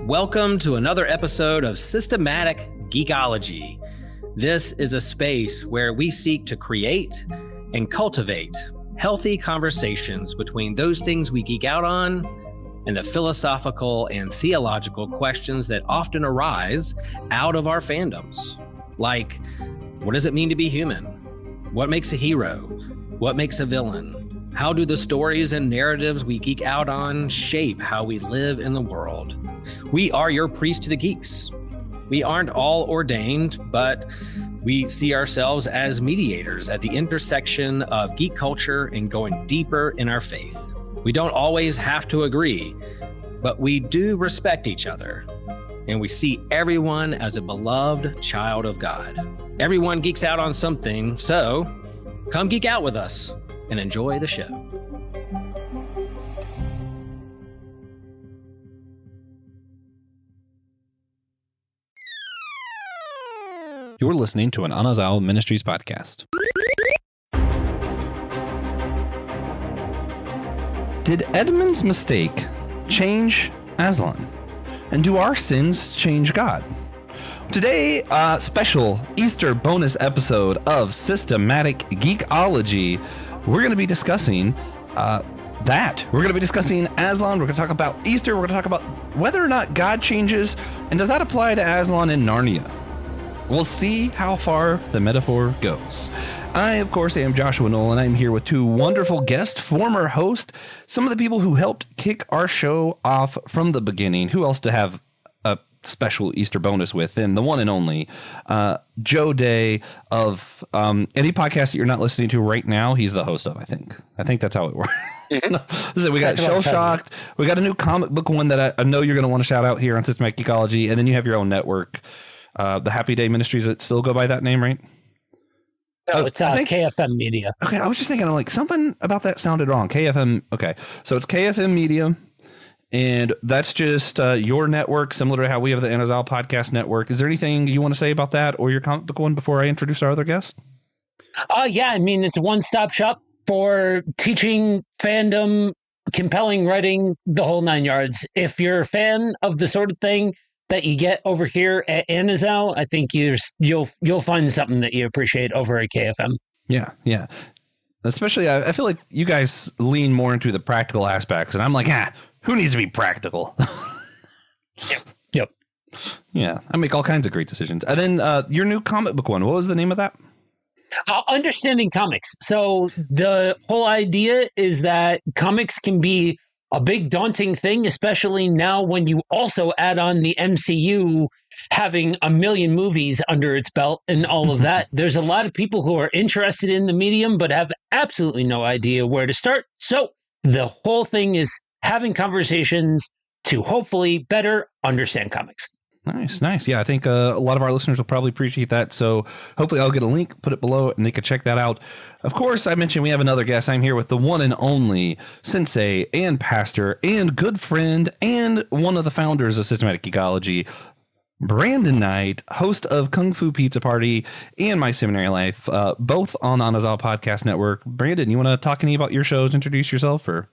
Welcome to another episode of Systematic Geekology. This is a space where we seek to create and cultivate healthy conversations between those things we geek out on and the philosophical and theological questions that often arise out of our fandoms. Like, what does it mean to be human? What makes a hero? What makes a villain? How do the stories and narratives we geek out on shape how we live in the world? We are your priest to the geeks. We aren't all ordained, but we see ourselves as mediators at the intersection of geek culture and going deeper in our faith. We don't always have to agree, but we do respect each other, and we see everyone as a beloved child of God. Everyone geeks out on something, so come geek out with us and enjoy the show. You're listening to an Anazao Ministries podcast. Did Edmund's mistake change Aslan? And do our sins change God? Today, special Easter bonus episode of Systematic Geekology. We're going to be discussing that. We're going to be discussing Aslan. We're going to talk about Easter. We're going to talk about whether or not God changes. And does that apply to Aslan in Narnia? We'll see how far the metaphor goes. I, of course, am Joshua Noel, and I'm here with two wonderful guests, former hosts, some of the people who helped kick our show off from the beginning. Who else to have a special Easter bonus with than the one and only Joe Day of any podcast that you're not listening to right now. He's the host of, I think. I think that's how it works. So we got Shell Shocked. We got a new comic book one that I know you're going to want to shout out here on Systematic Geekology, and then you have your own network. The Happy Day Ministries that still go by that name, right? No, it's KFM Media. Okay, I was just thinking, I'm like, something about that sounded wrong. KFM, okay. So it's KFM Media, and that's just your network, similar to how we have the Anazao Podcast Network. Is there anything you want to say about that or your comic book one before I introduce our other guest? Yeah, I mean, it's a one-stop shop for teaching, fandom, compelling writing, the whole nine yards. If you're a fan of the sort of thing that you get over here at Anazao, I think you'll find something that you appreciate over at KFM. Yeah. Especially, I feel like you guys lean more into the practical aspects, and I'm like, who needs to be practical? Yep. Yeah, I make all kinds of great decisions. And then your new comic book one, what was the name of that? Understanding comics. So the whole idea is that comics can be a big daunting thing, especially now when you also add on the MCU having a million movies under its belt and all of that. There's a lot of people who are interested in the medium, but have absolutely no idea where to start. So the whole thing is having conversations to hopefully better understand comics. Nice. Yeah, I think a lot of our listeners will probably appreciate that. So hopefully I'll get a link, put it below, and they can check that out. Of course, I mentioned we have another guest. I'm here with the one and only sensei and pastor and good friend and one of the founders of Systematic Geekology, Brandon Knight, host of Kung Fu Pizza Party and My Seminary Life, both on Anazao Podcast Network. Brandon, you want to talk any about your shows, introduce yourself, or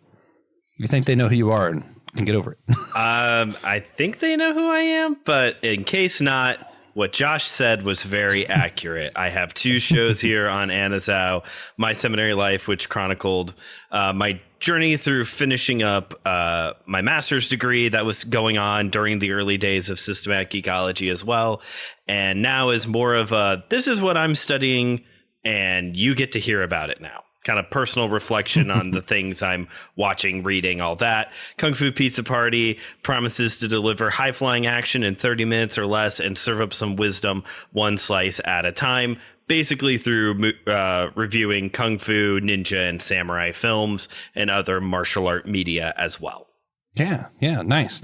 you think they know who you are and can get over it? I think they know who I am, but in case not, what Josh said was very accurate. I have two shows here on Anazao, My Seminary Life, which chronicled my journey through finishing up my master's degree that was going on during the early days of Systematic Geekology as well. And now is more of a, this is what I'm studying, and you get to hear about it now. Kind of personal reflection on the things I'm watching, reading, all that. Kung Fu Pizza Party promises to deliver high-flying action in 30 minutes or less and serve up some wisdom one slice at a time, basically through reviewing Kung Fu, ninja, and samurai films and other martial art media as well. Yeah, nice.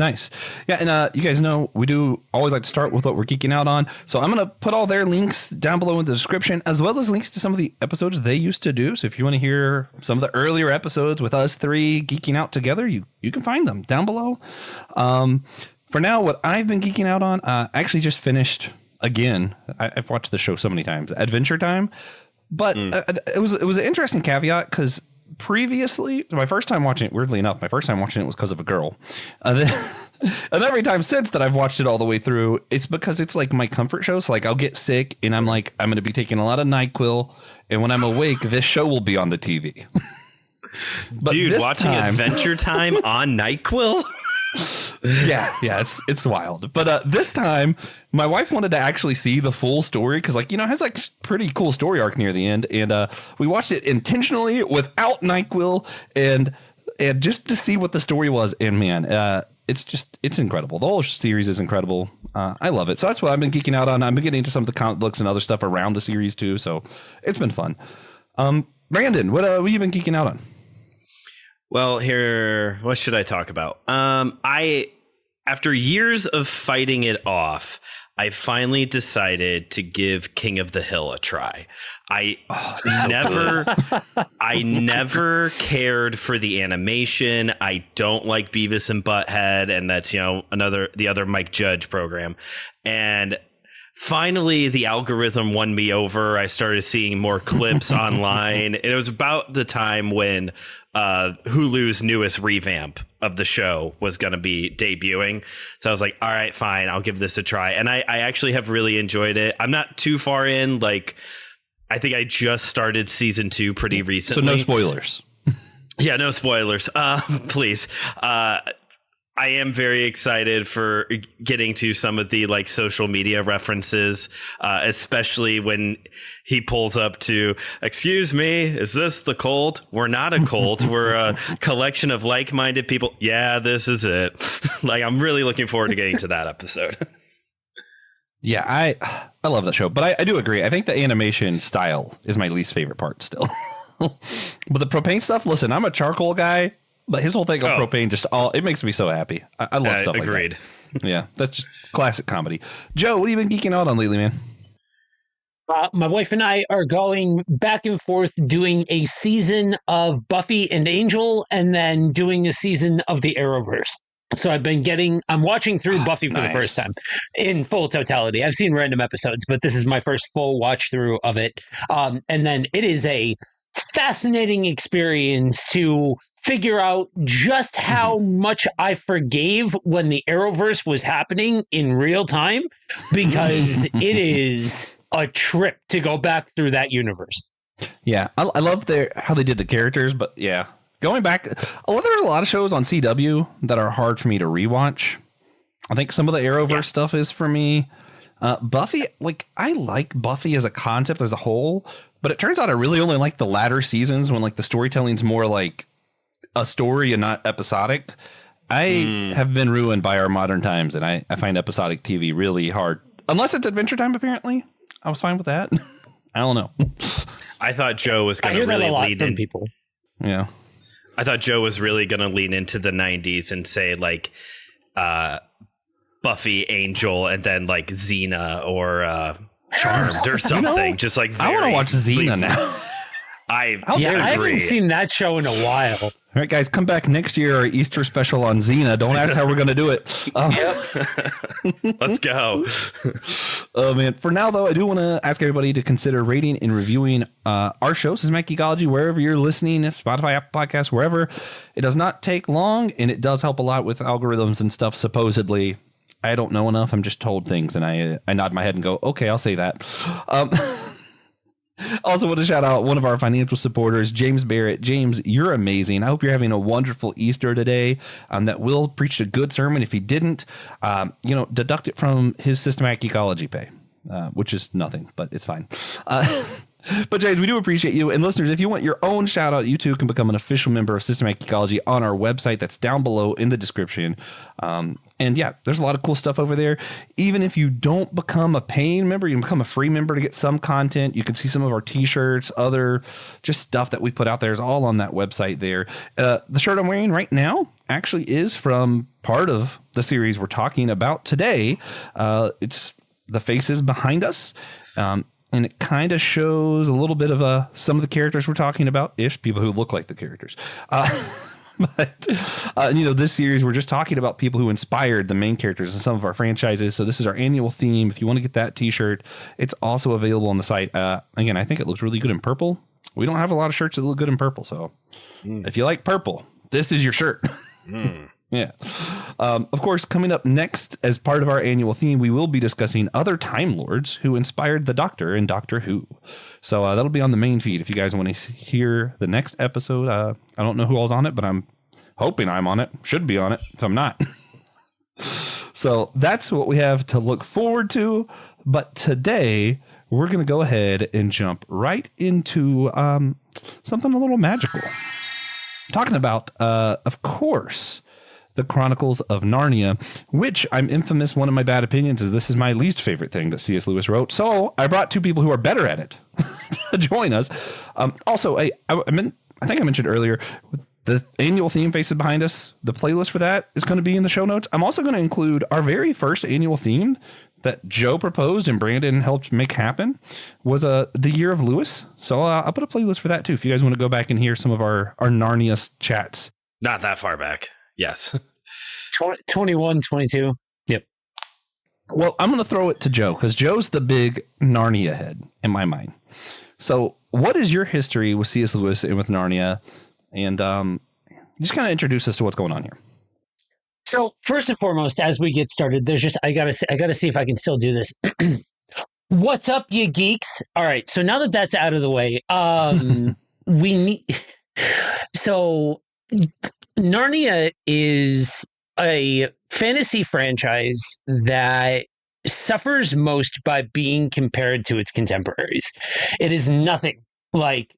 Yeah, and you guys know we do always like to start with what we're geeking out on. So I'm going to put all their links down below in the description, as well as links to some of the episodes they used to do. So if you want to hear some of the earlier episodes with us three geeking out together, you can find them down below. For now, what I've been geeking out on, I actually just finished again. I've watched the show so many times, Adventure Time. But it was an interesting caveat because previously, my first time watching it, weirdly enough, was because of a girl. And every time since that I've watched it all the way through, it's because it's like my comfort show. So like I'll get sick and I'm like, I'm going to be taking a lot of NyQuil. And when I'm awake, this show will be on the TV. Dude, watching Adventure Time on NyQuil? yeah, it's wild. But this time, my wife wanted to actually see the full story because, like, it has like pretty cool story arc near the end, and we watched it intentionally without NyQuil and just to see what the story was. And man, it's incredible. The whole series is incredible. I love it. So that's what I've been geeking out on. I've been getting into some of the comic books and other stuff around the series too. So it's been fun. Brandon, what have you been geeking out on? Well, what should I talk about? After years of fighting it off, I finally decided to give King of the Hill a try. I never cared for the animation. I don't like Beavis and Butthead, and that's, the other Mike Judge program. And finally, the algorithm won me over. I started seeing more clips online. And it was about the time when Hulu's newest revamp of the show was going to be debuting. So I was like, all right, fine, I'll give this a try. And I actually have really enjoyed it. I'm not too far in. Like, I think I just started season 2 pretty recently. So no spoilers. Yeah, no spoilers. Please. I am very excited for getting to some of the like social media references, especially when he pulls up to, excuse me, is this the cult? We're not a cult. We're a collection of like-minded people. Yeah, this is it. Like, I'm really looking forward to getting to that episode. Yeah, I love that show, but I do agree. I think the animation style is my least favorite part still. But the propane stuff, listen, I'm a charcoal guy. But his whole thing on propane it makes me so happy. I love stuff like that. Agreed. Yeah, that's just classic comedy. Joe, what have you been geeking out on lately, man? My wife and I are going back and forth doing a season of Buffy and Angel and then doing a season of the Arrowverse. So I'm watching through Buffy for the first time in full totality. I've seen random episodes, but this is my first full watch through of it. And then it is a fascinating experience to figure out just how much I forgave when the Arrowverse was happening in real time, because it is a trip to go back through that universe. Yeah, I love how they did the characters, but yeah, going back, there's a lot of shows on CW that are hard for me to rewatch. I think some of the Arrowverse stuff is for me. Buffy, like, I like Buffy as a concept as a whole, but it turns out I really only like the latter seasons when like the storytelling's more like a story and not episodic. I have been ruined by our modern times, and I find episodic TV really hard. Unless it's Adventure Time, apparently. I was fine with that. I don't know. I thought Joe was going to really lean in. People. Yeah. I thought Joe was really going to lean into the 90s and say like Buffy, Angel, and then like Xena or Charmed or something. Just like I want to watch Xena now. I haven't seen that show in a while. All right, guys, come back next year, our Easter special on Xena. Don't ask how we're going to do it. Let's go. Oh, man. For now, though, I do want to ask everybody to consider rating and reviewing our show, Systematic Geekology, wherever you're listening, Spotify, Apple Podcasts, wherever. It does not take long, and it does help a lot with algorithms and stuff, supposedly. I don't know enough. I'm just told things, and I nod my head and go, okay, I'll say that. Also want to shout out one of our financial supporters, James Barrett. James, you're amazing. I hope you're having a wonderful Easter today. That Will preached a good sermon. If he didn't, deduct it from his Systematic Geekology pay, which is nothing, but it's fine. But James, we do appreciate you. And listeners, if you want your own shout out, you too can become an official member of Systematic Geekology on our website. That's down below in the description. And yeah, there's a lot of cool stuff over there. Even if you don't become a paying member, you can become a free member to get some content. You can see some of our t-shirts, other just stuff that we put out there is all on that website there. The shirt I'm wearing right now actually is from part of the series we're talking about today. It's the faces behind us. And it kind of shows a little bit of some of the characters we're talking about, people who look like the characters. But this series, we're just talking about people who inspired the main characters in some of our franchises. So this is our annual theme. If you want to get that t-shirt, it's also available on the site. Again, I think it looks really good in purple. we don't have a lot of shirts that look good in purple. So if you like purple, this is your shirt. Yeah. Of course, coming up next as part of our annual theme, we will be discussing other Time Lords who inspired the Doctor in Doctor Who. So that'll be on the main feed if you guys want to hear the next episode. I don't know who all's on it, but I'm hoping I'm on it. Should be on it if I'm not. So that's what we have to look forward to. But today we're going to go ahead and jump right into something a little magical. Talking about, of course, the Chronicles of Narnia, which I'm infamous. One of my bad opinions is this is my least favorite thing that C.S. Lewis wrote. So I brought two people who are better at it to join us. Also, I think I mentioned earlier, the annual theme faces behind us. The playlist for that is going to be in the show notes. I'm also going to include our very first annual theme that Joe proposed and Brandon helped make happen was the Year of Lewis. So I'll put a playlist for that too. If you guys want to go back and hear some of our Narnia chats. Not that far back. Yes. 21, 22. Yep. Well, I'm going to throw it to Joe because Joe's the big Narnia head in my mind. So what is your history with C.S. Lewis and with Narnia? And just kind of introduce us to what's going on here. So first and foremost, as we get started, I gotta see if I can still do this. What's up, you geeks? All right. So now that that's out of the way, we need. So Narnia is a fantasy franchise that suffers most by being compared to its contemporaries. It is nothing like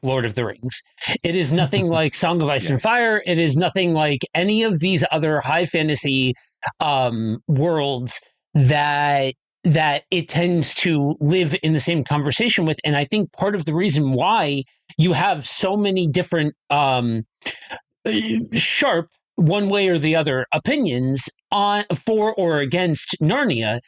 Lord of the Rings. It is nothing like Song of Ice and Fire. It is nothing like any of these other high fantasy worlds that it tends to live in the same conversation with. And I think part of the reason why you have so many different sharp one way or the other opinions on for or against Narnia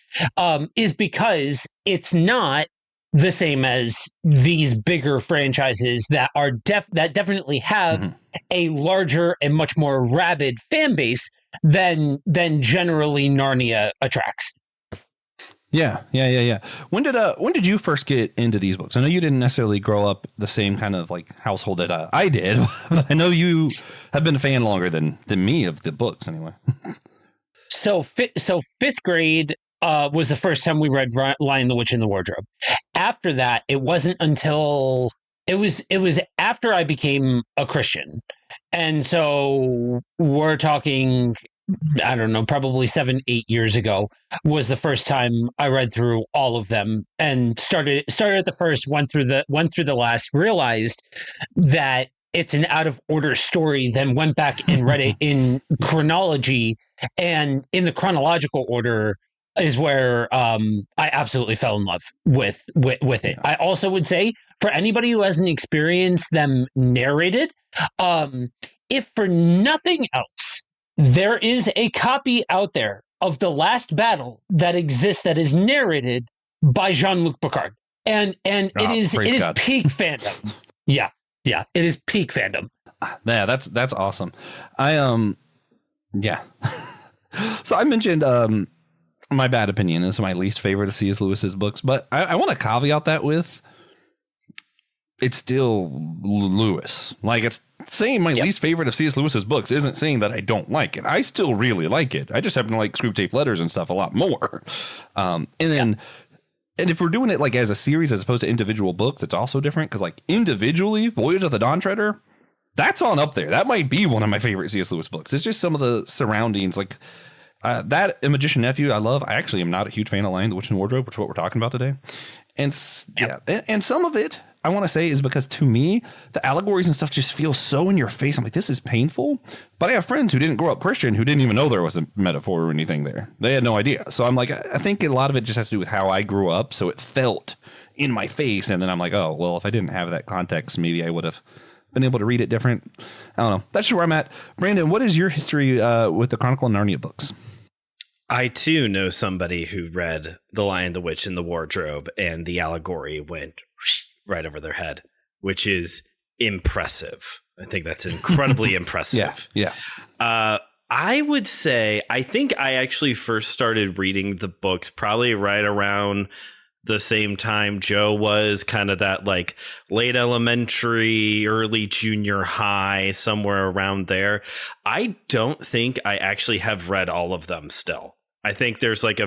is because it's not the same as these bigger franchises that are that definitely have a larger and much more rabid fan base than generally Narnia attracts. Yeah. When did you first get into these books? I know you didn't necessarily grow up the same kind of like household that I did, but I know you have been a fan longer than me of the books anyway. So fifth grade was the first time we read Lion, the Witch, and the Wardrobe. After that, it wasn't until it was after I became a Christian. And so we're talking, I don't know, probably 7-8 years ago was the first time I read through all of them and started at the first, went through the last, realized that it's an out of order story, then went back and read it in chronology, and in the chronological order is where I absolutely fell in love with it. I also would say for anybody who hasn't experienced them narrated, if for nothing else, there is a copy out there of The Last Battle that exists that is narrated by Jean-Luc Picard, and it is peak fandom. Yeah, it is peak fandom. Yeah, that's awesome. Yeah. So I mentioned my bad opinion is my least favorite of C.S. Lewis's books, but I want to caveat that with it's still Lewis. Like, it's saying my least favorite of C.S. Lewis's books isn't saying that I don't like it. I still really like it. I just happen to like Screwtape Letters and stuff a lot more. And if we're doing it like as a series as opposed to individual books, it's also different because like individually, Voyage of the Dawn Treader, that's on up there. That might be one of my favorite C.S. Lewis books. It's just some of the surroundings, like that A Magician Nephew I love. I actually am not a huge fan of Lion, the Witch, and the Wardrobe, which is what we're talking about today. And and some of it I want to say is because to me, the allegories and stuff just feel so in your face. I'm like, this is painful. But I have friends who didn't grow up Christian who didn't even know there was a metaphor or anything there. They had no idea. So I'm like, I think a lot of it just has to do with how I grew up. So it felt in my face. And then I'm like, oh, well, if I didn't have that context, maybe I would have been able to read it different. I don't know. That's just where I'm at. Brandon, what is your history with the Chronicle of Narnia books? I, too, know somebody who read The Lion, the Witch, and the Wardrobe, and the allegory went right over their head, which is impressive. I think that's incredibly impressive. Yeah. I would say, I think I actually first started reading the books probably right around the same time Joe was, kind of that like late elementary, early junior high, somewhere around there. I don't think I actually have read all of them still. I think there's like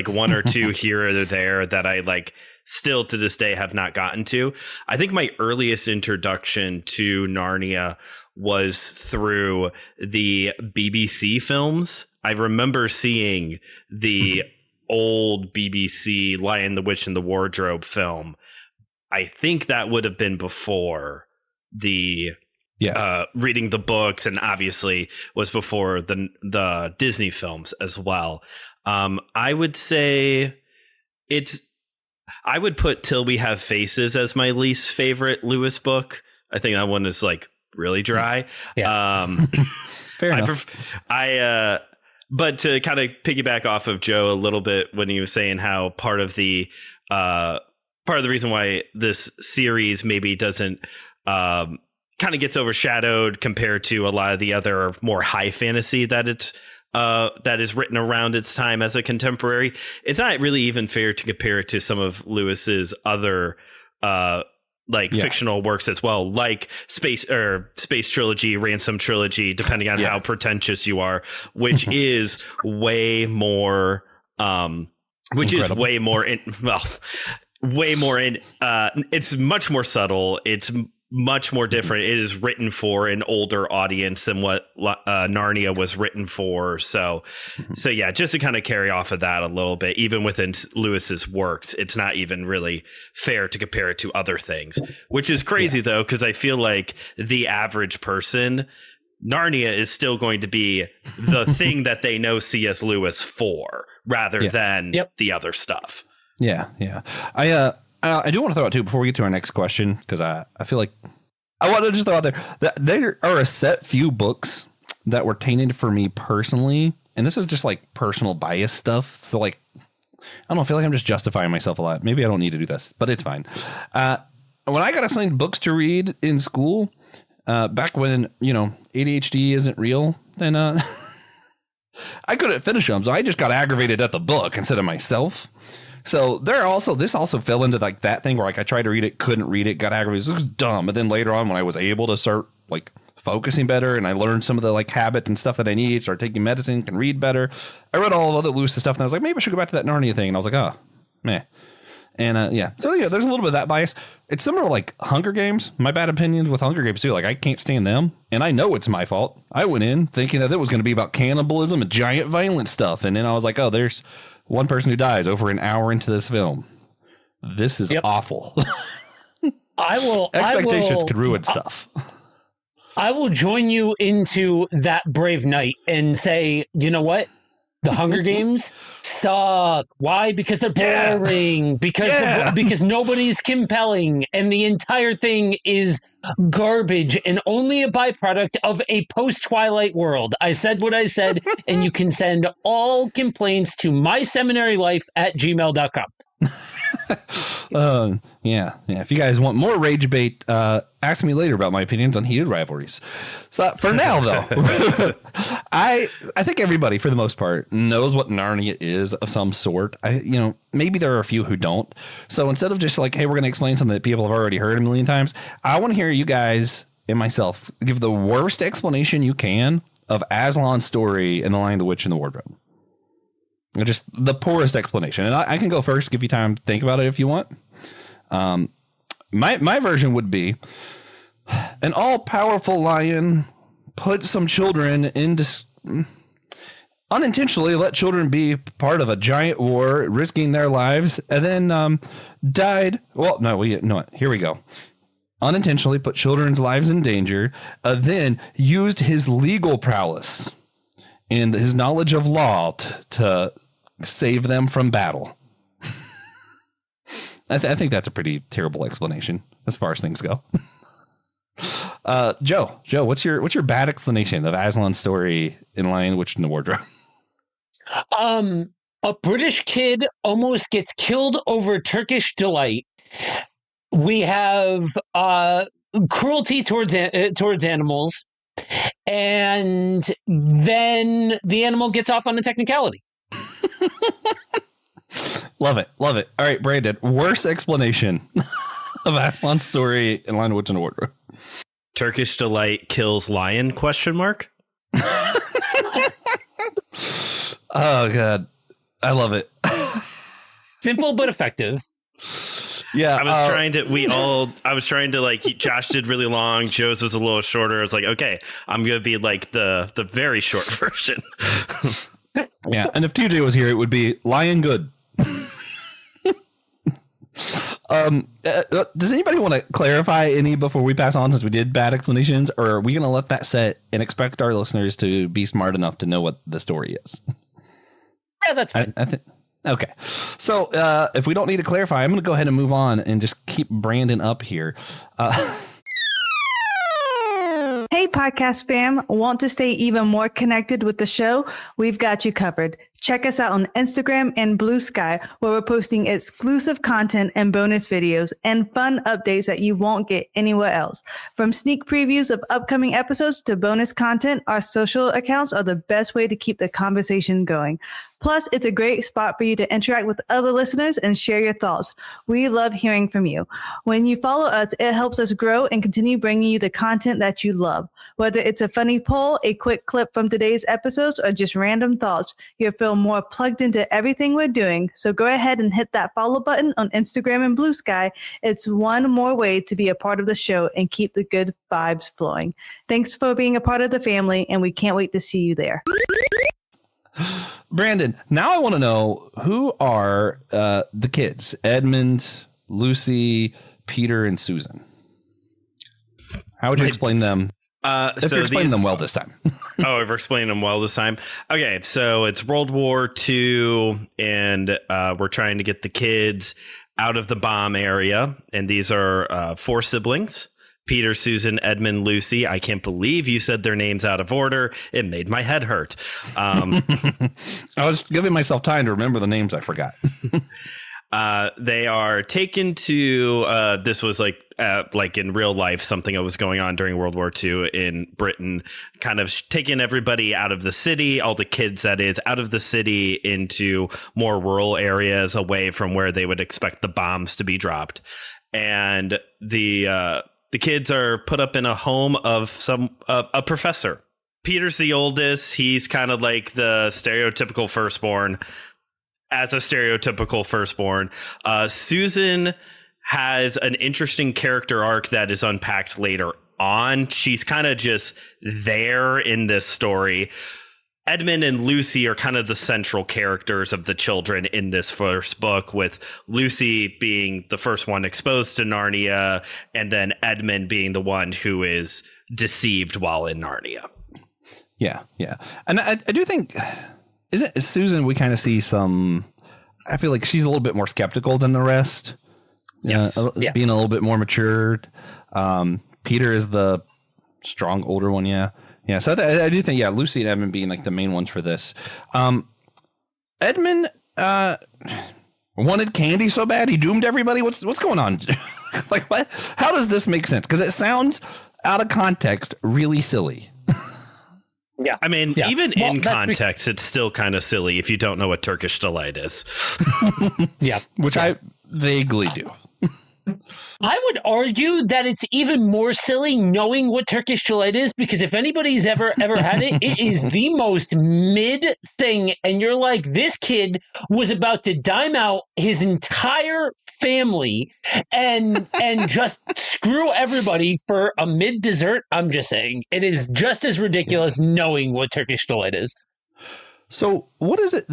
one or two here or there that I like still to this day have not gotten to. I think my earliest introduction to Narnia was through the BBC films. I remember seeing the old BBC Lion, the Witch, and the Wardrobe film. I think that would have been before the reading the books, and obviously was before the Disney films as well. I would say I would put Till We Have Faces as my least favorite Lewis book. I think that one is like really dry. Yeah. Fair enough. But to kind of piggyback off of Joe a little bit when he was saying how part of the reason why this series maybe doesn't kind of gets overshadowed compared to a lot of the other more high fantasy that is written around its time as a contemporary, it's not really even fair to compare it to some of Lewis's other fictional works as well, like Space Trilogy, Ransom Trilogy, depending on how pretentious you are, which is way more it's much more subtle. It's much more different. It is written for an older audience than what Narnia was written for. So yeah, just to kind of carry off of that a little bit, even within Lewis's works, it's not even really fair to compare it to other things, which is crazy though, because I feel like the average person, Narnia is still going to be the thing that they know C.S. Lewis for, rather than the other stuff. Yeah. I do want to throw out too before we get to our next question, because I feel like I want to just throw out there that there are a set few books that were tainted for me personally, and this is just like personal bias stuff. So like, I feel like I'm just justifying myself a lot. Maybe I don't need to do this, but it's fine. When I got assigned books to read in school, back when ADHD isn't real, then I couldn't finish them, so I just got aggravated at the book instead of myself. So this also fell into like that thing where like I tried to read it, couldn't read it, got aggravated. It was dumb. But then later on, when I was able to start like focusing better, and I learned some of the like habits and stuff that I need, start taking medicine, can read better. I read all of other Lewis stuff, and I was like, maybe I should go back to that Narnia thing. And I was like, oh, meh. And so yeah, there's a little bit of that bias. It's similar to like Hunger Games. My bad opinions with Hunger Games too. Like I can't stand them, and I know it's my fault. I went in thinking that it was going to be about cannibalism and giant violent stuff, and then I was like, oh, there's one person who dies over an hour into this film. This is awful. Expectations could ruin stuff. I will join you into that brave night and say, you know what? The Hunger Games suck. Why? Because they're boring. Because nobody's compelling, and the entire thing is garbage and only a byproduct of a post-Twilight world. I said what I said, and you can send all complaints to myseminarylife@gmail.com. Yeah. If you guys want more rage bait, ask me later about my opinions on heated rivalries. So for now, though, I think everybody, for the most part, knows what Narnia is of some sort. Maybe there are a few who don't. So instead of just like, hey, we're going to explain something that people have already heard a million times, I want to hear you guys and myself give the worst explanation you can of Aslan's story in The Lion, the Witch, and the Wardrobe. Just the poorest explanation. And I can go first, give you time to think about it if you want. My version would be an all-powerful lion put some children into unintentionally let children be part of a giant war, risking their lives, and then died. Well, no, here we go. Unintentionally put children's lives in danger, then used his legal prowess and his knowledge of law to save them from battle. I think that's a pretty terrible explanation as far as things go. Joe, what's your bad explanation of Aslan's story in Lion, Witch, and the Wardrobe? A British kid almost gets killed over Turkish delight. We have cruelty towards animals, and then the animal gets off on a technicality. Love it. Love it. All right, Brandon, worst explanation of Aslan's story in Line of Witch and Wardrobe. Turkish Delight kills lion, question mark? Oh, God. I love it. Simple but effective. Yeah. I was trying to like, Josh did really long. Joe's was a little shorter. I was like, okay, I'm going to be like the very short version. Yeah. And if TJ was here, it would be lion good. Does anybody want to clarify any before we pass on, since we did bad explanations, or are we going to let that set and expect our listeners to be smart enough to know what the story is? Yeah, that's fine. I think. Okay. So if we don't need to clarify, I'm going to go ahead and move on and just keep Brandon up here. Hey, podcast fam. Want to stay even more connected with the show? We've got you covered. Check us out on Instagram and Blue Sky, where we're posting exclusive content and bonus videos and fun updates that you won't get anywhere else. From sneak previews of upcoming episodes to bonus content, our social accounts are the best way to keep the conversation going. Plus, it's a great spot for you to interact with other listeners and share your thoughts. We love hearing from you. When you follow us, it helps us grow and continue bringing you the content that you love. Whether it's a funny poll, a quick clip from today's episodes, or just random thoughts, you'll feel more plugged into everything we're doing. So go ahead and hit that follow button on Instagram and Blue Sky. It's one more way to be a part of the show and keep the good vibes flowing. Thanks for being a part of the family, and we can't wait to see you there. Brandon, now I want to know, who are the kids? Edmund, Lucy, Peter, and Susan. How would you explain them? If you're explaining them well this time. Oh, if we're explaining them well this time. Okay, so it's World War II, and we're trying to get the kids out of the bomb area. And these are 4 siblings: Peter, Susan, Edmund, Lucy. I can't believe you said their names out of order. It made my head hurt. I was giving myself time to remember the names I forgot. They are taken to, this was like in real life, something that was going on during World War II in Britain, kind of taking everybody out of the city, all the kids, that is, out of the city into more rural areas away from where they would expect the bombs to be dropped. And the kids are put up in a home of a professor. Peter's the oldest. He's kind of like the stereotypical firstborn. As a stereotypical firstborn, Susan has an interesting character arc that is unpacked later on. She's kind of just there in this story. Edmund and Lucy are kind of the central characters of the children in this first book, with Lucy being the first one exposed to Narnia, and then Edmund being the one who is deceived while in Narnia. Yeah. And I do think... Isn't Susan, we kind of see some, I feel like she's a little bit more skeptical than the rest. Yes. Being a little bit more matured. Peter is the strong, older one. Yeah. So I do think, Lucy and Edmund being like the main ones for this. Edmund wanted candy so bad he doomed everybody. What's going on? Like, what? How does this make sense? Because it sounds out of context really silly. Yeah, I mean, even in context, it's still kind of silly if you don't know what Turkish Delight is. Yeah, which I vaguely do. I would argue that it's even more silly knowing what Turkish Delight is, because if anybody's ever had it, it is the most mid thing. And you're like, this kid was about to dime out his entire family and just screw everybody for a mid dessert. I'm just saying, it is just as ridiculous knowing what Turkish Delight is. So what is it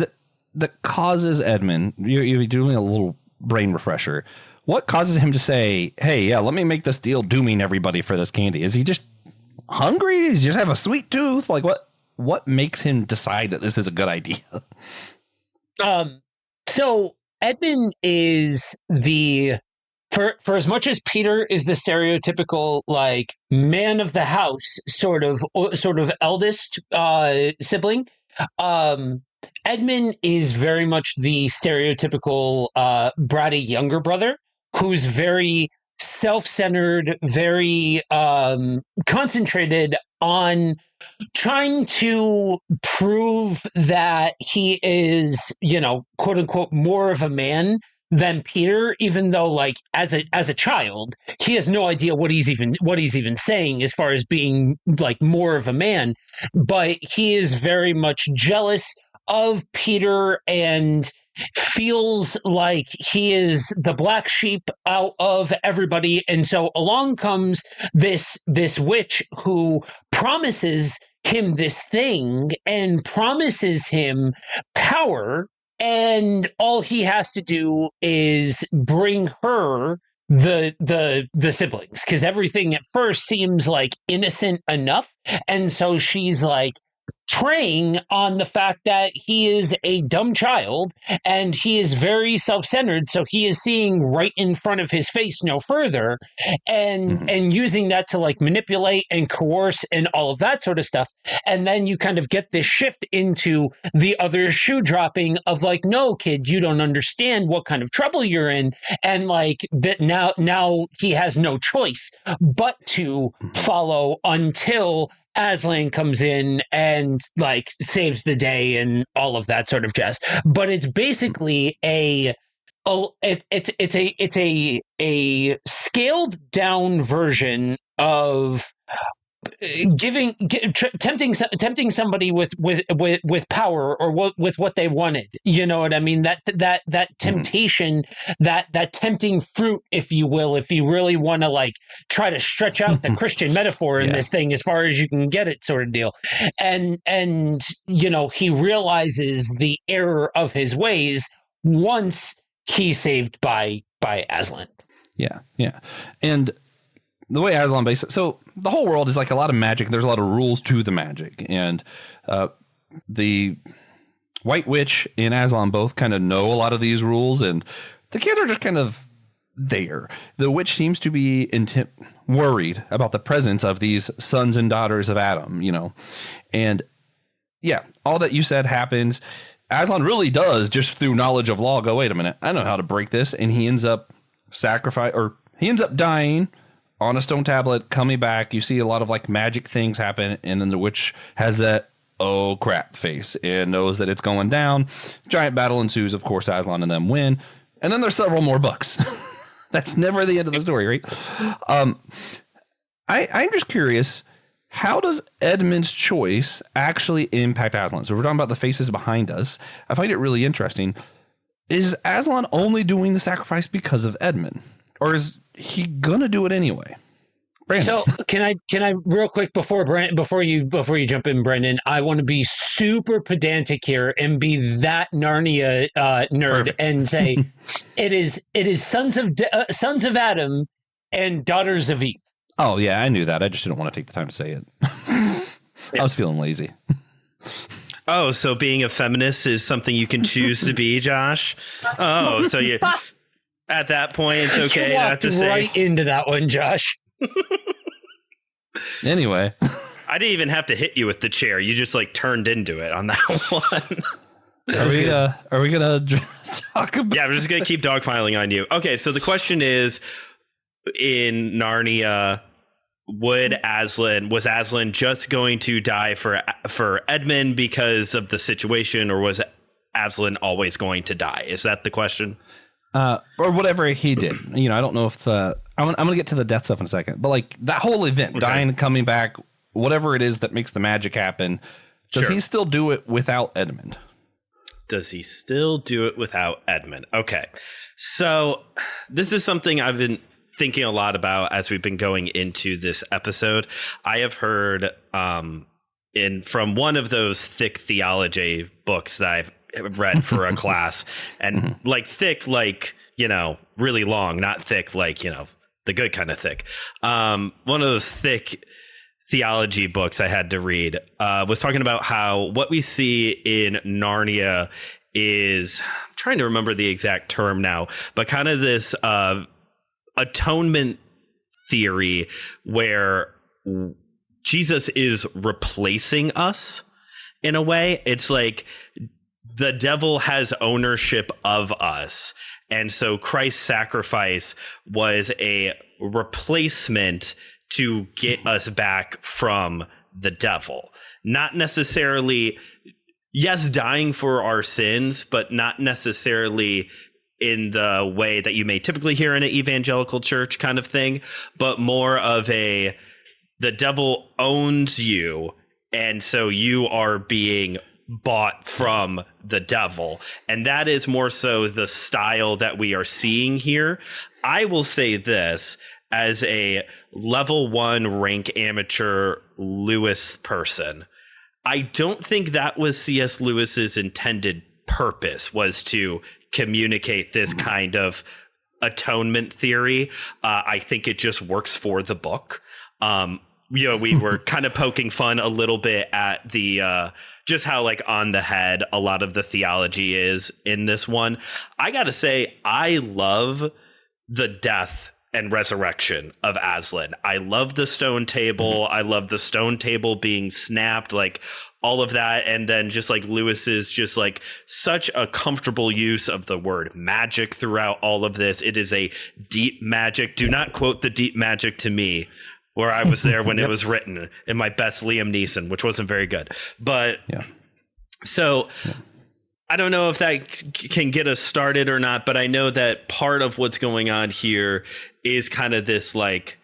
that causes Edmund, you're doing a little brain refresher, what causes him to say, hey, let me make this deal dooming everybody for this candy? Is he just hungry? Does he just have a sweet tooth? Like, what makes him decide that this is a good idea? So Edmund is for as much as Peter is the stereotypical, like, man of the house, sort of eldest sibling, Edmund is very much the stereotypical bratty younger brother, who's very self-centered, very concentrated on trying to prove that he is, quote unquote, more of a man than Peter, even though, like, as a child, he has no idea what he's even saying as far as being like more of a man. But he is very much jealous of Peter and feels like he is the black sheep out of everybody. And so along comes this witch who promises him this thing and promises him power, and all he has to do is bring her the siblings, because everything at first seems like innocent enough. And so she's like preying on the fact that he is a dumb child and he is very self-centered, so he is seeing right in front of his face, no further, and using that to like manipulate and coerce and all of that sort of stuff. And then you kind of get this shift into the other shoe dropping of like, no, kid, you don't understand what kind of trouble you're in, and like that now he has no choice but to follow until Aslan comes in and like saves the day and all of that sort of jazz. But it's basically it's a scaled down version of tempting somebody with power or with what they wanted. You know what I mean? That temptation, that tempting fruit, if you will, if you really want to like try to stretch out the Christian metaphor in this thing as far as you can get it, sort of deal. And he realizes the error of his ways once he's saved by Aslan. Yeah. And the way Aslan based it, so the whole world is like a lot of magic. There's a lot of rules to the magic, and the White Witch and Aslan both kind of know a lot of these rules, and the kids are just kind of there. The witch seems to be worried about the presence of these sons and daughters of Adam, and all that you said happens. Aslan really does, just through knowledge of law, go, wait a minute, I know how to break this, and he ends up dying on a stone tablet, coming back. You see a lot of like magic things happen, and then the witch has that oh crap face and knows that it's going down. Giant battle ensues. Of course, Aslan and them win, and then there's several more books. That's never the end of the story, right? I'm just curious, how does Edmund's choice actually impact Aslan? So we're talking about the faces behind us. I find it really interesting. Is Aslan only doing the sacrifice because of Edmund, or is he gonna do it anyway? Brandon. So can I real quick before you jump in, Brendan, I want to be super pedantic here and be that Narnia nerd. Perfect. And say it is sons of Adam and daughters of Eve. Oh yeah, I knew that. I just didn't want to take the time to say it. I was feeling lazy. Oh, so being a feminist is something you can choose to be, Josh? Oh, so you at that point it's okay not to say right into that one, Josh. Anyway, I didn't even have to hit you with the chair. You just like turned into it on that one. Are we gonna talk about? Yeah, we're just gonna keep dogpiling on you. Okay, so the question is, in Narnia, was Aslan just going to die for Edmund because of the situation, or was Aslan always going to die? Is that the question? Or whatever he did. I don't know if I'm going to get to the death stuff in a second, but like that whole event, dying and coming back, whatever it is that makes the magic happen, does he still do it without Edmund? Does he still do it without Edmund? Okay. So this is something I've been thinking a lot about as we've been going into this episode. I have heard from one of those thick theology books that I've read for a class, and like thick, like, really long, not thick, like, the good kind of thick. One of those thick theology books I had to read was talking about how what we see in Narnia is, I'm trying to remember the exact term now, but kind of this atonement theory where Jesus is replacing us in a way. It's like the devil has ownership of us, And so Christ's sacrifice was a replacement to get us back from the devil. Not necessarily, yes, dying for our sins, but not necessarily in the way that you may typically hear in an evangelical church kind of thing, but more of the devil owns you, and so you are being bought from the devil. And that is more so the style that we are seeing here. I will say this as a level 1 rank amateur Lewis person. I don't think that was C.S. Lewis's intended purpose, was to communicate this kind of atonement theory. I think it just works for the book. We were kind of poking fun a little bit at the just how like on the head a lot of the theology is in this one. I gotta say, I love the death and resurrection of Aslan. I love the stone table. I love the stone table being snapped, like all of that. And then just like Lewis's just like such a comfortable use of the word magic throughout all of this. It is a deep magic. Do not quote the deep magic to me, where I was there when it was written in my best Liam Neeson, which wasn't very good. But so I don't know if that can get us started or not, but I know that part of what's going on here is kind of this like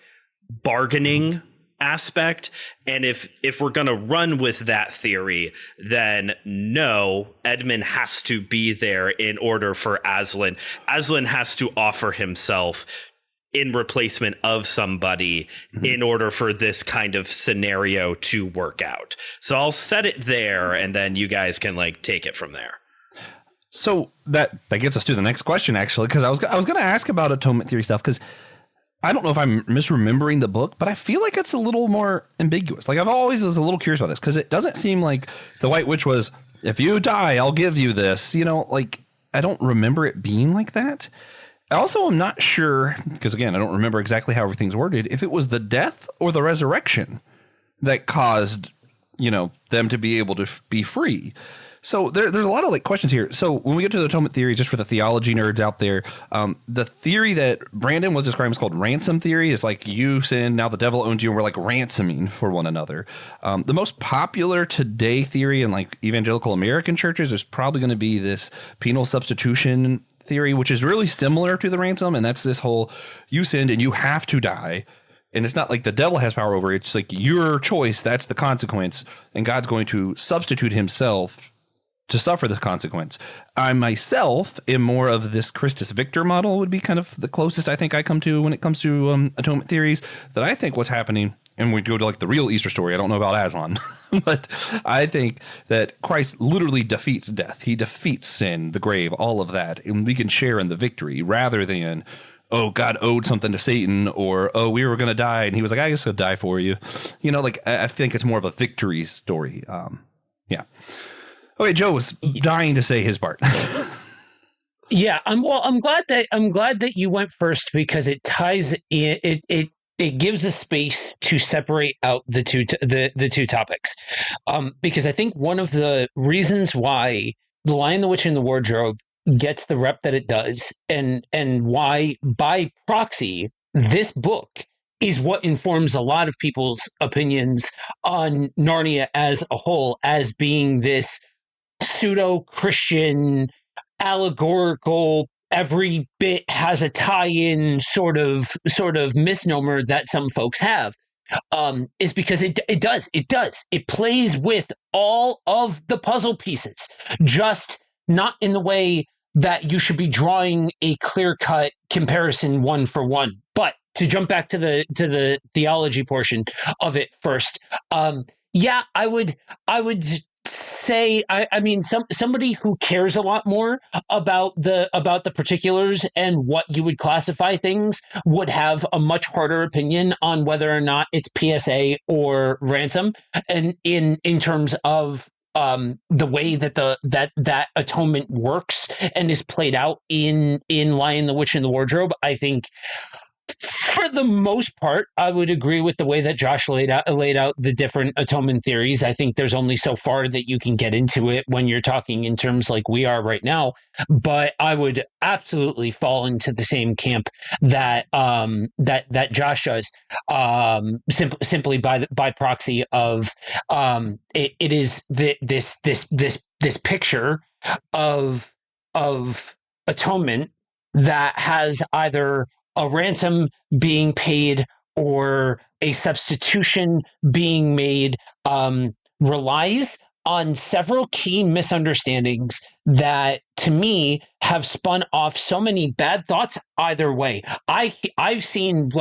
bargaining aspect. And if we're going to run with that theory, then no, Edmund has to be there in order for Aslan. Aslan has to offer himself in replacement of somebody in order for this kind of scenario to work out. So I'll set it there, and then you guys can like take it from there. So that gets us to the next question, actually, because I was going to ask about atonement theory stuff, because I don't know if I'm misremembering the book, but I feel like it's a little more ambiguous. Like I've always was a little curious about this, because it doesn't seem like the White Witch was, if you die, I'll give you this. You know, like I don't remember it being like that. I also am not sure, because again, I don't remember exactly how everything's worded, if it was the death or the resurrection that caused, them to be able to be free. So there's a lot of like questions here. So when we get to the atonement theory, just for the theology nerds out there, the theory that Brandon was describing is called ransom theory. Is like you sin, now the devil owns you, and we're like ransoming for one another. The most popular today theory in like evangelical American churches is probably going to be this penal substitution theory, which is really similar to the ransom. And that's this whole, you sinned and you have to die. And it's not like the devil has power over it. It's like your choice. That's the consequence. And God's going to substitute himself to suffer the consequence. I myself am more of this Christus Victor model, would be kind of the closest I think I come to when it comes to atonement theories. That I think what's happening, and we go to like the real Easter story. I don't know about Aslan, but I think that Christ literally defeats death. He defeats sin, the grave, all of that. And we can share in the victory rather than, oh, God owed something to Satan, or, oh, we were going to die. And he was like, I guess I'll die for you. Like I think it's more of a victory story. Yeah. Okay. Joe was dying to say his part. Yeah. I'm glad that you went first, because it ties in, it gives a space to separate out the two topics, because I think one of the reasons why The Lion, the Witch, and the Wardrobe gets the rep that it does, and why by proxy this book is what informs a lot of people's opinions on Narnia as a whole, as being this pseudo-Christian, allegorical, every bit has a tie-in sort of misnomer that some folks have, is because it does. It plays with all of the puzzle pieces, just not in the way that you should be drawing a clear-cut comparison one for one. But to jump back to the theology portion of it first, I would say, I mean, somebody who cares a lot more about the particulars and what you would classify things would have a much harder opinion on whether or not it's PSA or ransom, and in terms of the way that that atonement works and is played out in Lion, the Witch, and the Wardrobe. I think For the most part, I would agree with the way that Josh laid out the different atonement theories. I think there's only so far that you can get into it when you're talking in terms like we are right now. But I would absolutely fall into the same camp that that Josh does, simply by proxy of it is this picture of atonement that has either a ransom being paid or a substitution being made, relies on several key misunderstandings that, to me, have spun off so many bad thoughts either way. I've seen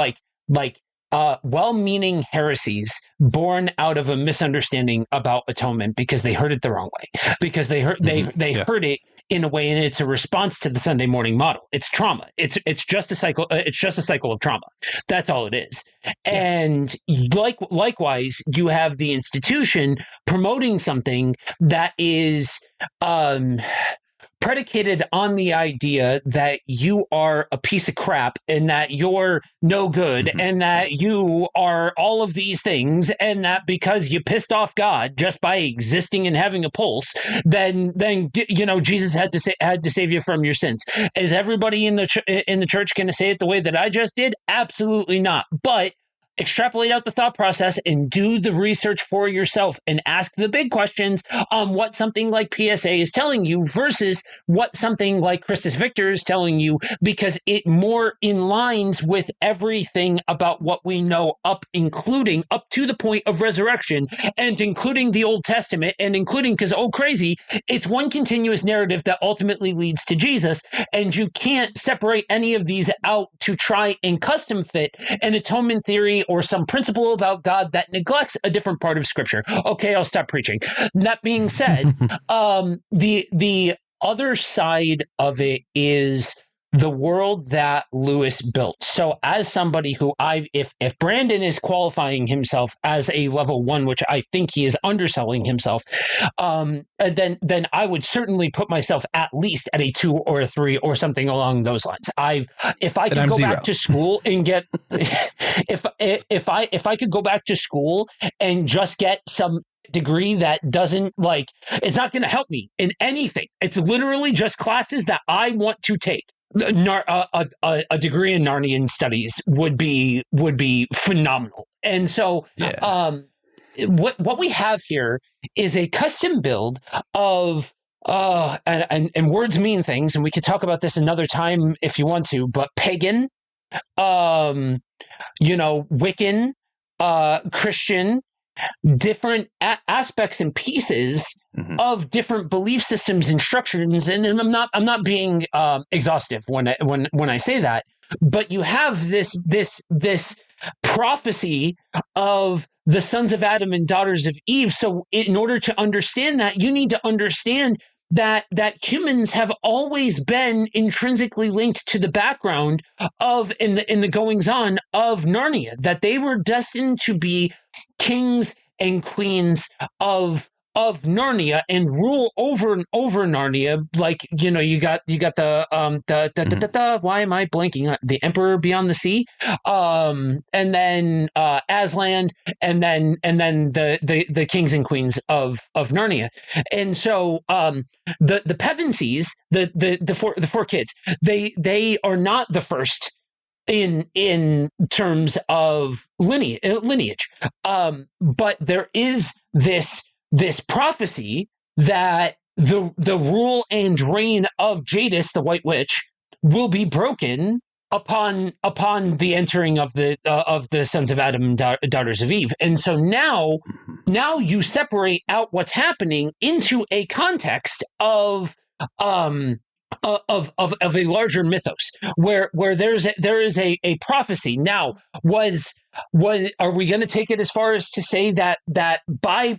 well-meaning heresies born out of a misunderstanding about atonement because they heard it the wrong way, because they heard heard it in a way, and it's a response to the Sunday morning model. It's trauma. It's just a cycle. It's just a cycle of trauma. That's all it is. Yeah. And likewise, you have the institution promoting something that is predicated on the idea that you are a piece of crap and that you're no good and that you are all of these things, and that because you pissed off God just by existing and having a pulse, then Jesus had to save you from your sins. Is everybody in the church going to say it the way that I just did? Absolutely not. But extrapolate out the thought process and do the research for yourself and ask the big questions on what something like PSA is telling you versus what something like Christus Victor is telling you, because it more in lines with everything about what we know including up to the point of resurrection and including the Old Testament and including, because crazy, it's one continuous narrative that ultimately leads to Jesus, and you can't separate any of these out to try and custom fit an atonement theory or some principle about God that neglects a different part of Scripture. Okay, I'll stop preaching. That being said, the other side of it is the world that Lewis built. So as somebody who if Brandon is qualifying himself as a level 1, which I think he is underselling himself, then I would certainly put myself at least at a 2 or a 3 or something along those lines. If I could go back to school and get if I could go back to school and just get some degree that doesn't it's not going to help me in anything. It's literally just classes that I want to take. A degree in Narnian studies would be phenomenal. And so what we have here is a custom build of and words mean things, and we could talk about this another time if you want to, but pagan, Wiccan, Christian, different aspects and pieces of different belief systems and structures, and I'm not being exhaustive when I say that, but you have this prophecy of the sons of Adam and daughters of Eve. So in order to understand that, you need to understand that humans have always been intrinsically linked to the background of in the goings on of Narnia, that they were destined to be kings and queens of Narnia and rule over Narnia. You got the why am I blanking? The Emperor Beyond the Sea, and then Aslan, and then the kings and queens of Narnia. And so the Pevensies, the four kids, they are not the first in terms of lineage, but there is this prophecy that the rule and reign of Jadis, the White Witch, will be broken upon the entering of the sons of Adam and daughters of Eve. And so now you separate out what's happening into a context of a larger mythos where there is a prophecy. Now, are we going to take it as far as to say that by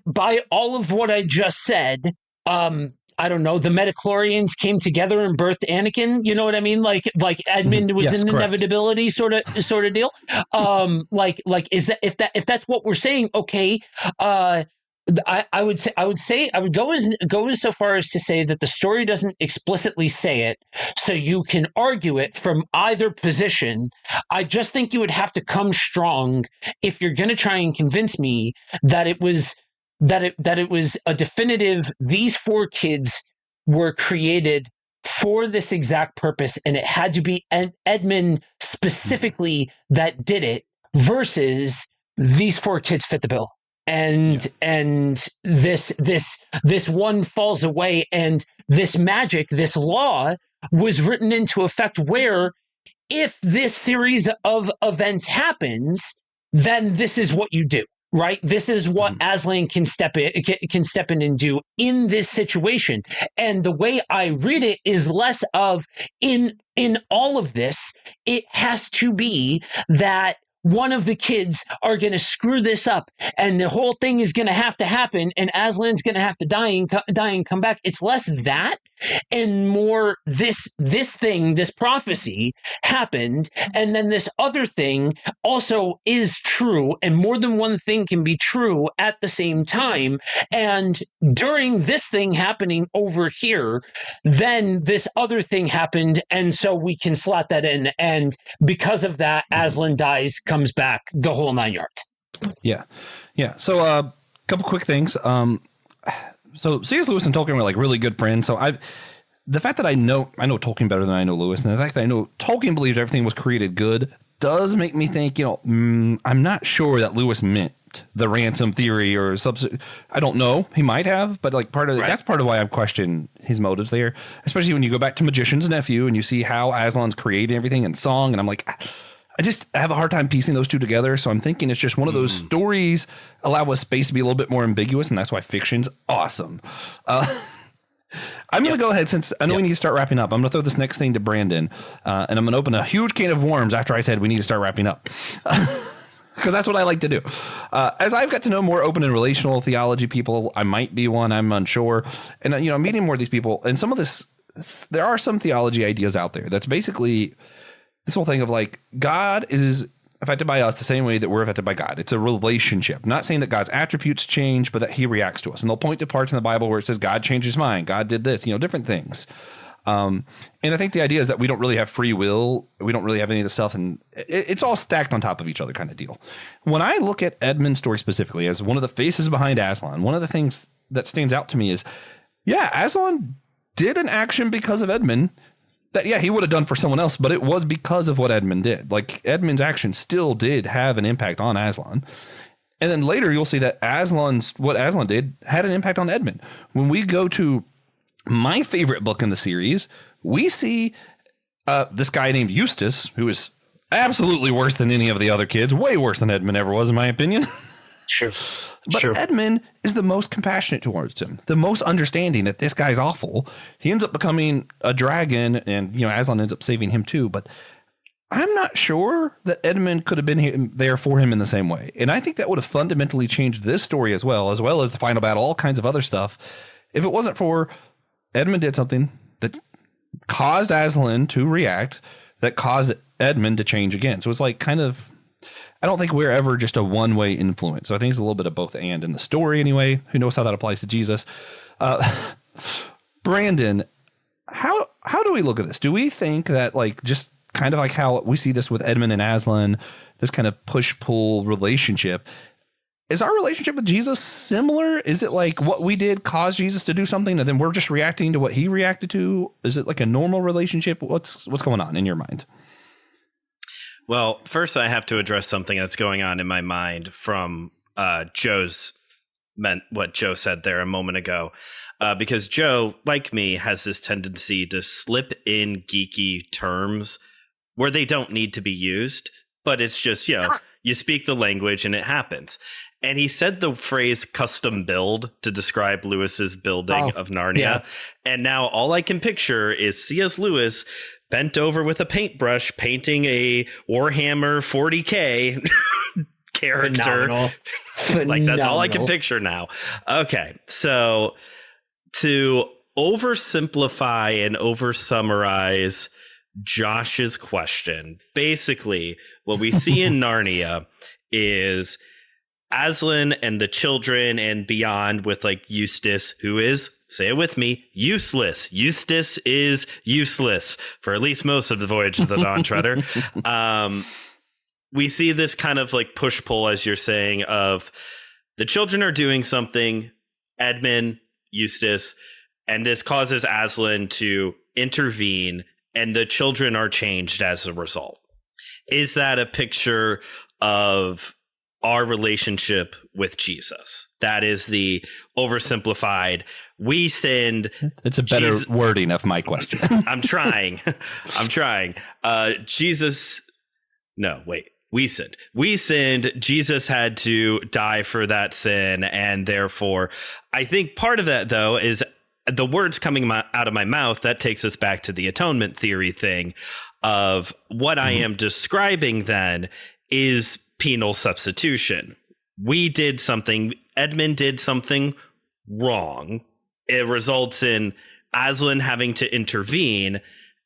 all of what I just said, I don't know, the midichlorians came together and birthed Anakin? You know what I mean? Like Edmund was an inevitability sort of deal. Is that if that's what we're saying? Okay, I would go as so far as to say that the story doesn't explicitly say it, so you can argue it from either position. I just think you would have to come strong if you're going to try and convince me that it was a definitive. These four kids were created for this exact purpose, and it had to be Edmund specifically that did it, versus these four kids fit the bill. And this one falls away, and this magic, this law, was written into effect where if this series of events happens, then this is what you do, right? This is what Aslan can step in and do in this situation. And the way I read it is less of in all of this, it has to be that one of the kids are going to screw this up, and the whole thing is going to happen, and Aslan's going to have to die and come back. It's less that and more this prophecy happened, and then this other thing also is true, and more than one thing can be true at the same time. And during this thing happening over here, then this other thing happened, and so we can slot that in. And because of that, Aslan dies, comes back, the whole 9 yards. Yeah. So a couple quick things. So C.S. Lewis and Tolkien were like really good friends. So the fact that I know Tolkien better than I know Lewis, and the fact that I know Tolkien believed everything was created good, does make me think, I'm not sure that Lewis meant the ransom theory or I don't know. He might have, but like that's part of why I've questioned his motives there, especially when you go back to Magician's Nephew and you see how Aslan's created everything in song, and I'm like, I have a hard time piecing those two together. So I'm thinking it's just one of those stories allow us space to be a little bit more ambiguous, and that's why fiction's awesome. I'm going to go ahead, since I know we need to start wrapping up. I'm going to throw this next thing to Brandon, and I'm going to open a huge can of worms after I said we need to start wrapping up. Because that's what I like to do. As I've got to know more open and relational theology people, I might be one, I'm unsure. And, meeting more of these people, and some of this, there are some theology ideas out there that's basically this whole thing of like, God is affected by us the same way that we're affected by God. It's a relationship. Not saying that God's attributes change, but that he reacts to us. And they'll point to parts in the Bible where it says God changed his mind, God did this, different things. And I think the idea is that we don't really have free will. We don't really have any of the stuff, and it's all stacked on top of each other kind of deal. When I look at Edmund's story specifically as one of the faces behind Aslan, one of the things that stands out to me is, Aslan did an action because of Edmund that, he would have done for someone else, but it was because of what Edmund did. Like, Edmund's action still did have an impact on Aslan. And then later you'll see that what Aslan did had an impact on Edmund. When we go to my favorite book in the series, we see this guy named Eustace, who is absolutely worse than any of the other kids, way worse than Edmund ever was, in my opinion. Sure. But Edmund is the most compassionate towards him, the most understanding that this guy's awful. He ends up becoming a dragon, and Aslan ends up saving him too. But I'm not sure that Edmund could have been there for him in the same way. And I think that would have fundamentally changed this story as well as the final battle, all kinds of other stuff. If it wasn't for Edmund did something that caused Aslan to react, that caused Edmund to change again. So it's like I don't think we're ever just a one-way influence. So I think it's a little bit of both and in the story anyway. Who knows how that applies to Jesus? Brandon, how do we look at this? Do we think that just kind of like how we see this with Edmund and Aslan, this kind of push-pull relationship, is our relationship with Jesus similar? Is it like what we did caused Jesus to do something and then we're just reacting to what he reacted to? Is it like a normal relationship? What's going on in your mind? Well, first I have to address something that's going on in my mind from what Joe said there a moment ago, because Joe, like me, has this tendency to slip in geeky terms where they don't need to be used, but it's just, you speak the language and it happens. And he said the phrase custom build to describe Lewis's building of Narnia. Yeah. And now all I can picture is C.S. Lewis bent over with a paintbrush painting a Warhammer 40K character. Like, that's all I can picture now. Okay. So to oversimplify and oversummarize Josh's question, basically what we see in Narnia is Aslan and the children and beyond with like Eustace, who is, say it with me, useless. Eustace is useless for at least most of the Voyage of the Dawn Treader. We see this kind of like push-pull, as you're saying, of the children are doing something, Edmund, Eustace, and this causes Aslan to intervene, and the children are changed as a result. Is that a picture of our relationship with Jesus? That is the oversimplified, we sinned. It's a better wording of my question. I'm trying. Jesus. No, wait. We sinned. Jesus had to die for that sin. And therefore, I think part of that, though, is the words coming out of my mouth. That takes us back to the atonement theory thing of what I am describing then is penal substitution. We did something. Edmund did something wrong. It results in Aslan having to intervene.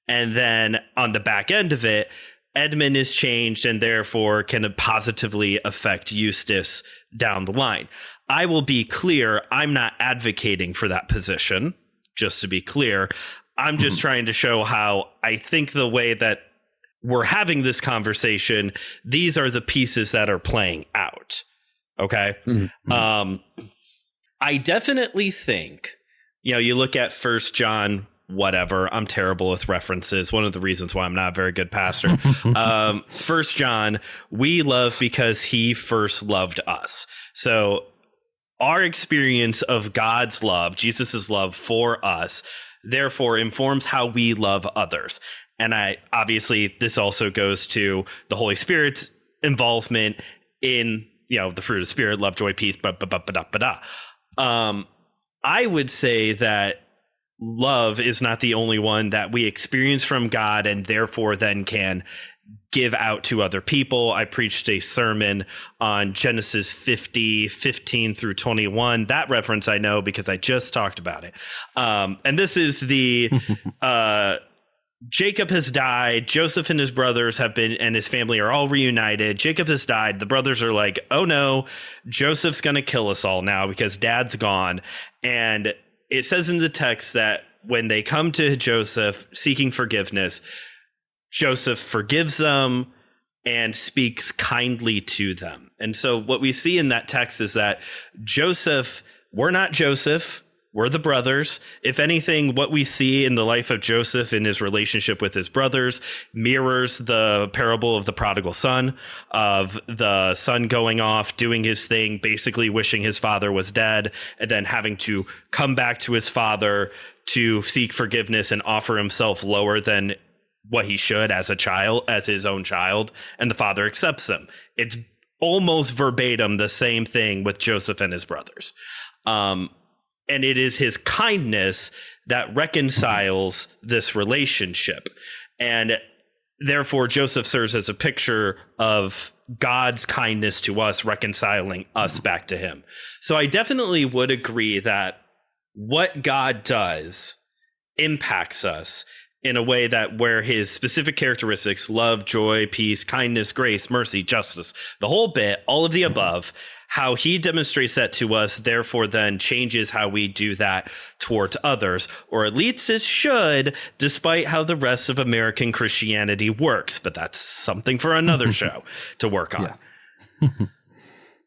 And then on the back end of it, Edmund is changed and therefore can positively affect Eustace down the line. I will be clear, I'm not advocating for that position, just to be clear. I'm just trying to show how I think the way that we're having this conversation, these are the pieces that are playing out. Okay. I definitely think, you look at 1 John, whatever. I'm terrible with references. One of the reasons why I'm not a very good pastor. 1 John, we love because he first loved us. So our experience of God's love, Jesus's love for us, therefore informs how we love others. And obviously this also goes to the Holy Spirit's involvement in, the fruit of the Spirit, love, joy, peace, I would say that love is not the only one that we experience from God and therefore then can give out to other people. I preached a sermon on Genesis 50, 15 through 21. That reference I know because I just talked about it. And this is the Jacob has died. Joseph and his brothers and his family are all reunited. Jacob has died. The brothers are like, oh no, Joseph's going to kill us all now because dad's gone. And it says in the text that when they come to Joseph seeking forgiveness, Joseph forgives them and speaks kindly to them. And so what we see in that text is that we're not Joseph. We're the brothers. If anything, what we see in the life of Joseph in his relationship with his brothers mirrors the parable of the prodigal son, of the son going off, doing his thing, basically wishing his father was dead, and then having to come back to his father to seek forgiveness and offer himself lower than what he should as his own child, and the father accepts him. It's almost verbatim the same thing with Joseph and his brothers. And it is his kindness that reconciles this relationship. And therefore, Joseph serves as a picture of God's kindness to us, reconciling us back to him. So I definitely would agree that what God does impacts us in a way that where his specific characteristics, love, joy, peace, kindness, grace, mercy, justice, the whole bit, all of the above, how he demonstrates that to us, therefore then changes how we do that towards others, or at least it should, despite how the rest of American Christianity works. But that's something for another show to work on. Yeah.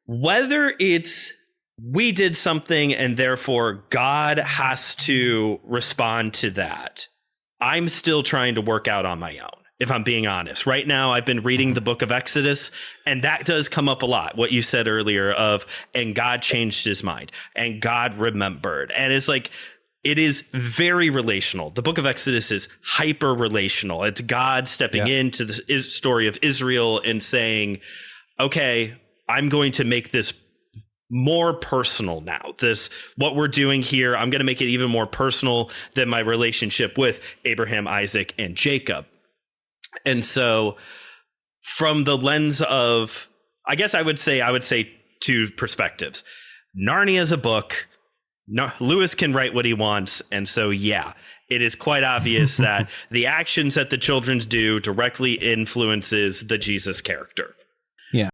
Whether it's we did something and therefore God has to respond to that, I'm still trying to work out on my own. If I'm being honest, right now, I've been reading the book of Exodus, and that does come up a lot. What you said earlier of, and God changed his mind and God remembered. And it's like, it is very relational. The book of Exodus is hyper relational. It's God stepping into the story of Israel and saying, okay, I'm going to make this more personal now. What we're doing here, I'm going to make it even more personal than my relationship with Abraham, Isaac, and Jacob. And so from the lens of, I guess I would say two perspectives. Narnia is a book. Lewis can write what he wants. And so, yeah, it is quite obvious that the actions that the children do directly influences the Jesus character. Yeah.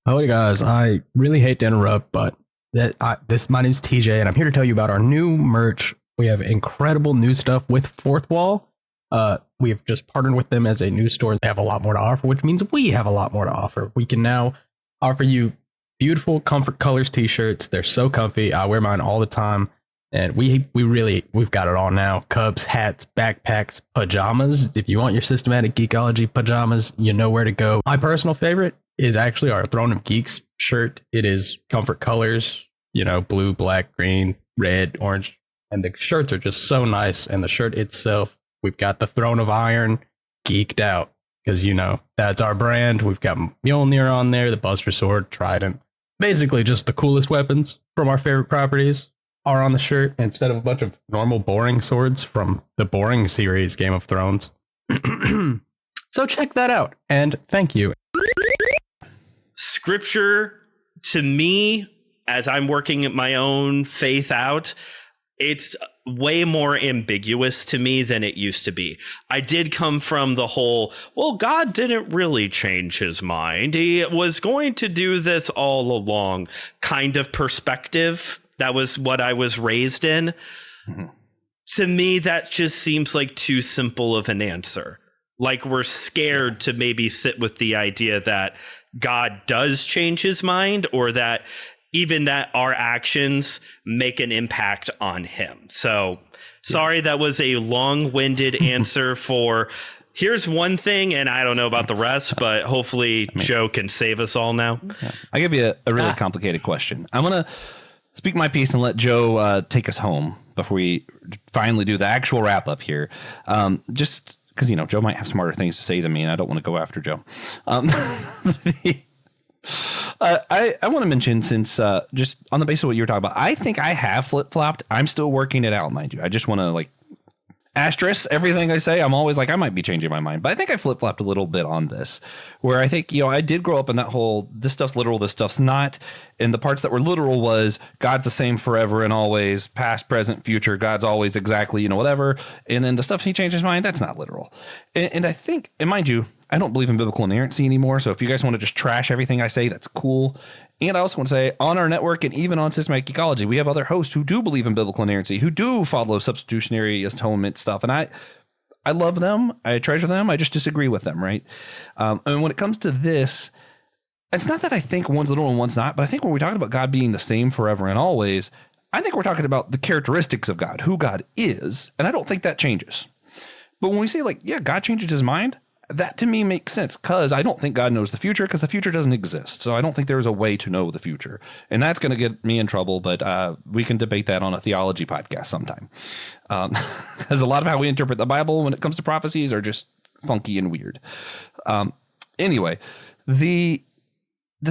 Howdy guys, I really hate to interrupt, but my name's TJ, and I'm here to tell you about our new merch. We have incredible new stuff with Fourth Wall. We have just partnered with them as a new store. They have a lot more to offer, which means we have a lot more to offer. We can now offer you beautiful Comfort Colors t-shirts. They're so comfy. I wear mine all the time, and we've got it all now. Cups, hats, backpacks, pajamas. If you want your Systematic Geekology pajamas, you know where to go. My personal favorite is actually our Throne of Geeks shirt. It is Comfort Colors, blue, black, green, red, orange, and the shirts are just so nice. And the shirt itself, we've got the Throne of Iron geeked out because, that's our brand. We've got Mjolnir on there, the Buster Sword, Trident, basically just the coolest weapons from our favorite properties are on the shirt instead of a bunch of normal boring swords from the boring series Game of Thrones. So check that out, and thank you. Scripture, to me, as I'm working my own faith out, it's way more ambiguous to me than it used to be. I did come from the whole, well, God didn't really change his mind. He was going to do this all along kind of perspective. That was what I was raised in. Mm-hmm. To me, that just seems like too simple of an answer. Like we're scared to maybe sit with the idea that God does change his mind, or that even that our actions make an impact on him. So sorry, that was a long-winded answer for here's one thing, and I don't know about the rest, but hopefully Joe can save us all now. I'll give you a really complicated question. I'm going to speak my piece and let Joe take us home before we finally do the actual wrap-up here. Just because, Joe might have smarter things to say than me, and I don't want to go after Joe. I want to mention, since just on the basis of what you were talking about, I think I have flip-flopped. I'm still working it out, mind you. I just want to, asterisk everything I say. I'm always I might be changing my mind. But I think I flip-flopped a little bit on this, where I think, I did grow up in that whole, this stuff's literal, this stuff's not. And the parts that were literal was God's the same forever and always, past, present, future. God's always exactly, whatever. And then the stuff he changed his mind, that's not literal. And I think, and mind you, I don't believe in biblical inerrancy anymore. So if you guys want to just trash everything I say, that's cool. And I also want to say, on our network and even on Systematic Geekology, we have other hosts who do believe in biblical inerrancy, who do follow substitutionary atonement stuff. And I love them. I treasure them. I just disagree with them, right? And when it comes to this, it's not that I think one's literal and one's not, but I think when we're talking about God being the same forever and always, I think we're talking about the characteristics of God, who God is. And I don't think that changes. But when we say God changes his mind, that to me makes sense, because I don't think God knows the future, because the future doesn't exist. So I don't think there's a way to know the future. And that's going to get me in trouble, but we can debate that on a theology podcast sometime. Because a lot of how we interpret the Bible when it comes to prophecies are just funky and weird. Anyway, the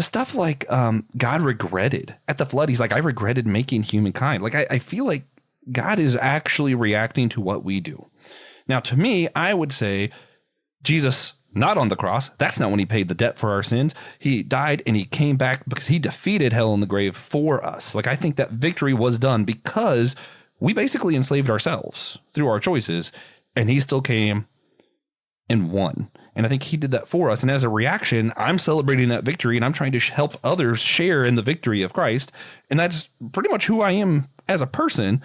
stuff God regretted at the flood. He's like, I regretted making humankind. I feel like God is actually reacting to what we do. Now, to me, I would say Jesus, not on the cross. That's not when he paid the debt for our sins. He died and he came back because he defeated hell and the grave for us. I think that victory was done because we basically enslaved ourselves through our choices, and he still came and won. And I think he did that for us. And as a reaction, I'm celebrating that victory, and I'm trying to help others share in the victory of Christ. And that's pretty much who I am as a person,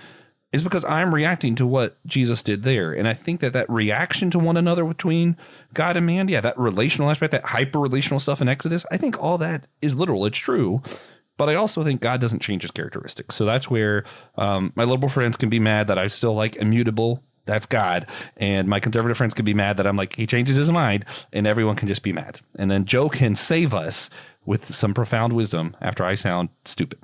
is because I'm reacting to what Jesus did there. And I think that reaction to one another between God and man, that relational aspect, that hyper-relational stuff in Exodus, I think all that is literal. It's true. But I also think God doesn't change his characteristics. So that's where my liberal friends can be mad that I still like immutable. That's God. And my conservative friends can be mad that I'm he changes his mind, and everyone can just be mad. And then Joe can save us with some profound wisdom after I sound stupid.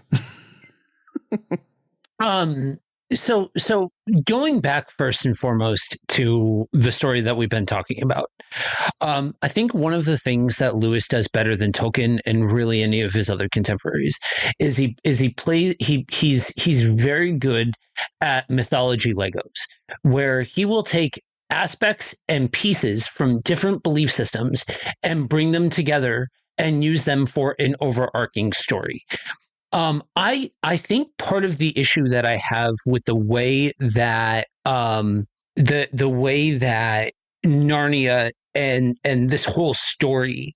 So going back first and foremost to the story that we've been talking about, I think one of the things that Lewis does better than Tolkien and really any of his other contemporaries is he's very good at mythology Legos, where he will take aspects and pieces from different belief systems and bring them together and use them for an overarching story. I think part of the issue that I have with the way that the way that Narnia and this whole story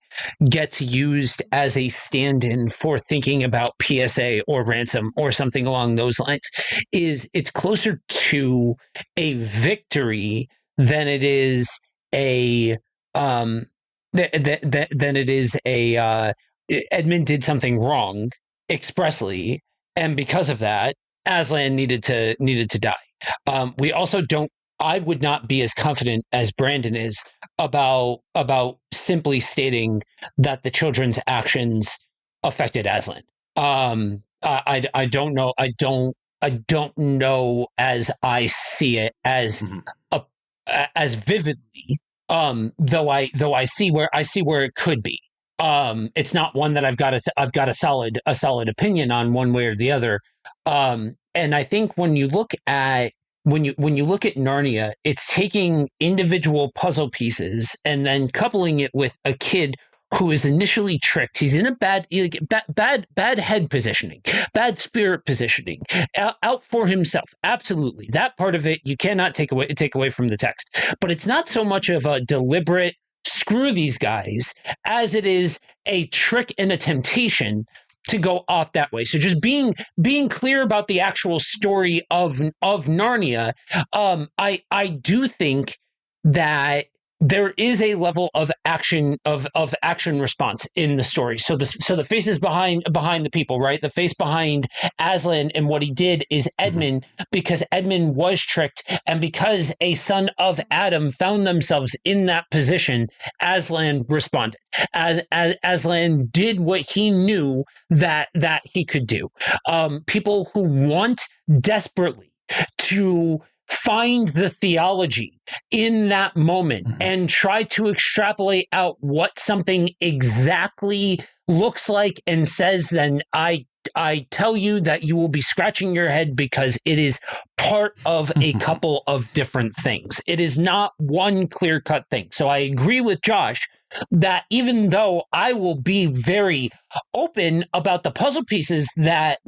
gets used as a stand-in for thinking about PSA or ransom or something along those lines, is it's closer to a victory than it is a than it is a Edmund did something wrong expressly, and because of that, Aslan needed to die. We also don't. I would not be as confident as Brandon is about simply stating that the children's actions affected Aslan. I don't know. I don't know as I see it as as vividly. Though I see where it could be. It's not one that I've got a solid opinion on one way or the other. And I think when you look at Narnia, it's taking individual puzzle pieces and then coupling it with a kid who is initially tricked. He's in a bad head positioning, bad spirit positioning, out for himself. Absolutely, that part of it you cannot take away from the text. But it's not so much of a deliberate screw these guys as it is a trick and a temptation to go off that way. So just being clear about the actual story of Narnia, I do think that there is a level of action response in the story. So the faces behind the people, right? The face behind Aslan and what he did is Edmund, because Edmund was tricked, and because a son of Adam found themselves in that position, Aslan responded. Aslan did what he knew that he could do. People who want desperately to find the theology in that moment and try to extrapolate out what something exactly looks like and says, then I tell you that you will be scratching your head, because it is part of a couple of different things. It is not one clear-cut thing. So I agree with Josh that even though I will be very open about the puzzle pieces that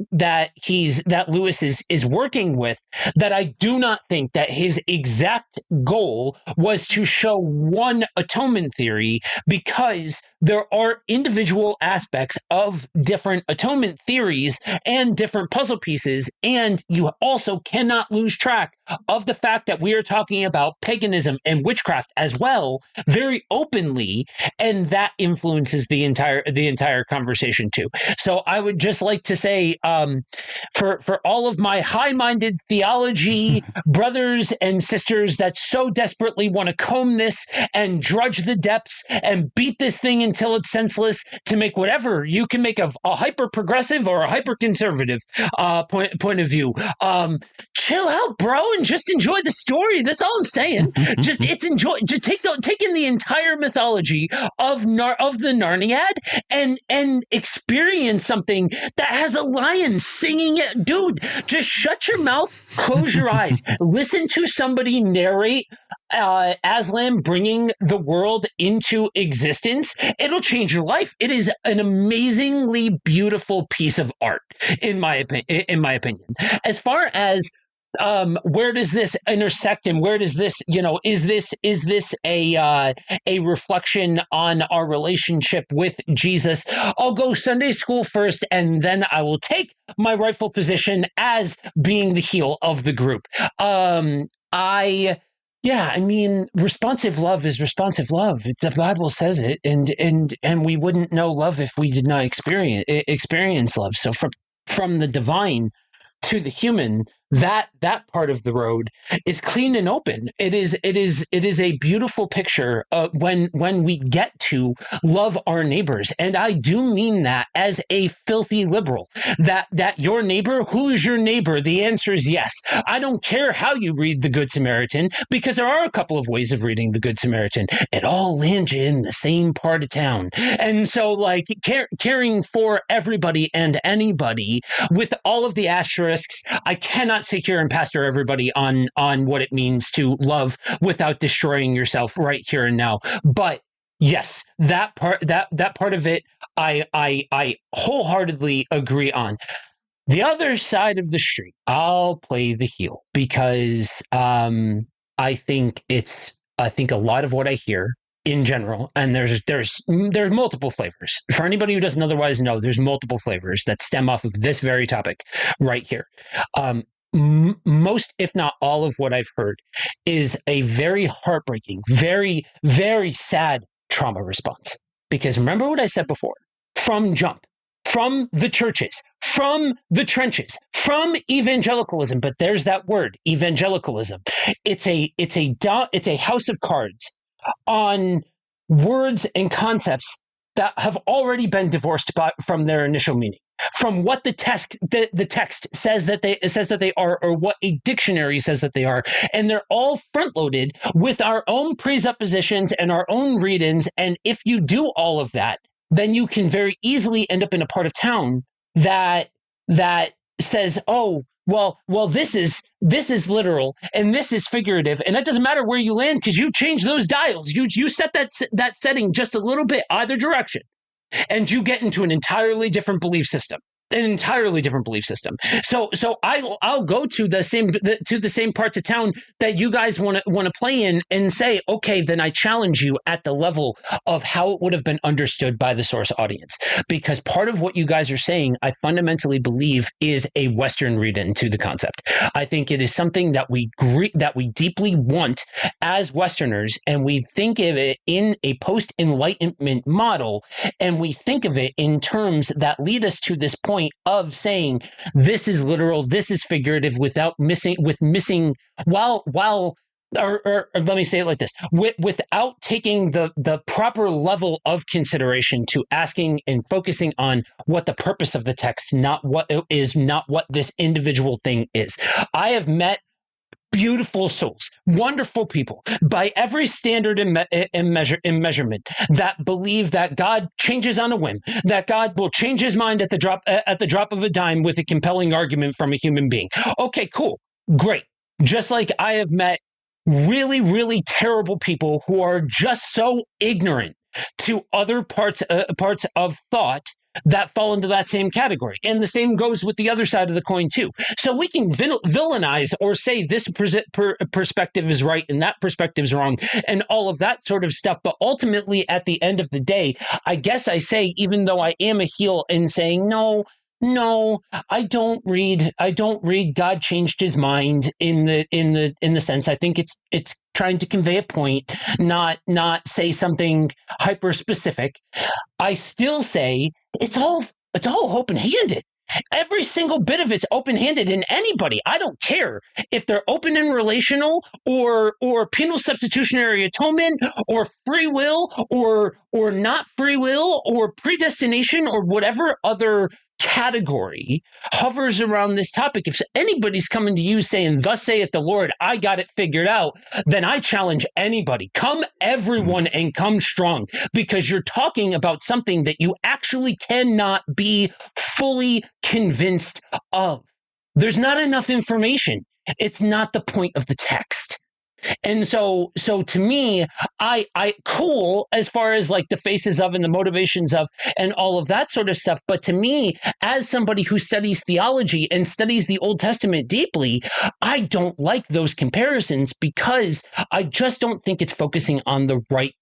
Lewis is working with, that I do not think that his exact goal was to show one atonement theory, because there are individual aspects of different atonement theories and different puzzle pieces, and you also cannot lose track of the fact that we are talking about paganism and witchcraft as well, very openly, and that influences the entire conversation too. So I would just like to say, for all of my high-minded theology brothers and sisters that so desperately want to comb this and drudge the depths and beat this thing until it's senseless to make whatever you can make of a hyper-progressive or a hyper-conservative point of view, chill out, bro, and just enjoy the story. That's all I'm saying. Just take in the entire mythology of the Narniad and experience something that has a lion singing it. Dude, just shut your mouth, close your eyes, listen to somebody narrate Aslan bringing the world into existence. It'll change your life. It is an amazingly beautiful piece of art, in my opinion. As far as where does this intersect, and where does this, is this a reflection on our relationship with Jesus? I'll go Sunday school first, and then I will take my rightful position as being the heel of the group. Responsive love is responsive love. The Bible says it, and we wouldn't know love if we did not experience love. So from the divine to the human, that part of the road is clean and open. It is a beautiful picture when we get to love our neighbors, and I do mean that as a filthy liberal. That your neighbor, who's your neighbor? The answer is yes. I don't care how you read the Good Samaritan, because there are a couple of ways of reading the Good Samaritan. It all lands you in the same part of town, and so like caring for everybody and anybody with all of the asterisks. I cannot sit here and pastor everybody on what it means to love without destroying yourself right here and now. But yes, that part of it, I wholeheartedly agree on. The other side of the street, I'll play the heel, because I think a lot of what I hear in general, and there's multiple flavors. For anybody who doesn't otherwise know, there's multiple flavors that stem off of this very topic right here. Most, if not all, of what I've heard is a very heartbreaking, very, very sad trauma response. Because remember what I said before, from jump, from the churches, from the trenches, from evangelicalism, but there's that word, evangelicalism. It's a house of cards on words and concepts that have already been divorced from their initial meaning, from what the text says that they are, or what a dictionary says that they are, and they're all front loaded with our own presuppositions and our own read-ins. And if you do all of that, then you can very easily end up in a part of town that says, oh, well, this is literal and this is figurative, and it doesn't matter where you land because you change those dials. You set that setting just a little bit either direction, and you get into an entirely different belief system. So I'll go to the same parts of town that you guys want to play in and say, okay, then I challenge you at the level of how it would have been understood by the source audience. Because part of what you guys are saying, I fundamentally believe, is a Western read-in to the concept. I think it is something that we deeply want as Westerners, and we think of it in a post-Enlightenment model, and we think of it in terms that lead us to this point of saying this is literal, this is figurative, without missing, or let me say it like this, without taking the proper level of consideration to asking and focusing on what the purpose of the text, not what it is, not what this individual thing is. I have met beautiful souls, wonderful people, by every standard and measurement, that believe that God changes on a whim, that God will change his mind at the drop of a dime with a compelling argument from a human being. Okay, cool, great. Just like I have met really, really terrible people who are just so ignorant to other parts of thought that fall into that same category. And the same goes with the other side of the coin too. So we can villainize or say this perspective is right and that perspective is wrong and all of that sort of stuff. But ultimately, at the end of the day, I guess I say, even though I am a heel in saying, no, I don't read God changed his mind in the sense. I think it's trying to convey a point, not say something hyper specific. I still say it's all open-handed. Every single bit of it's open-handed in anybody. I don't care if they're open and relational or penal substitutionary atonement or free will or not free will or predestination or whatever other category hovers around this topic. If anybody's coming to you saying, thus saith the Lord, I got it figured out, then I challenge anybody. Come everyone and come strong, because you're talking about something that you actually cannot be fully convinced of. There's not enough information. It's not the point of the text. And so to me, I cool as far as like the faces of and the motivations of and all of that sort of stuff. But to me, as somebody who studies theology and studies the Old Testament deeply, I don't like those comparisons, because I just don't think it's focusing on the right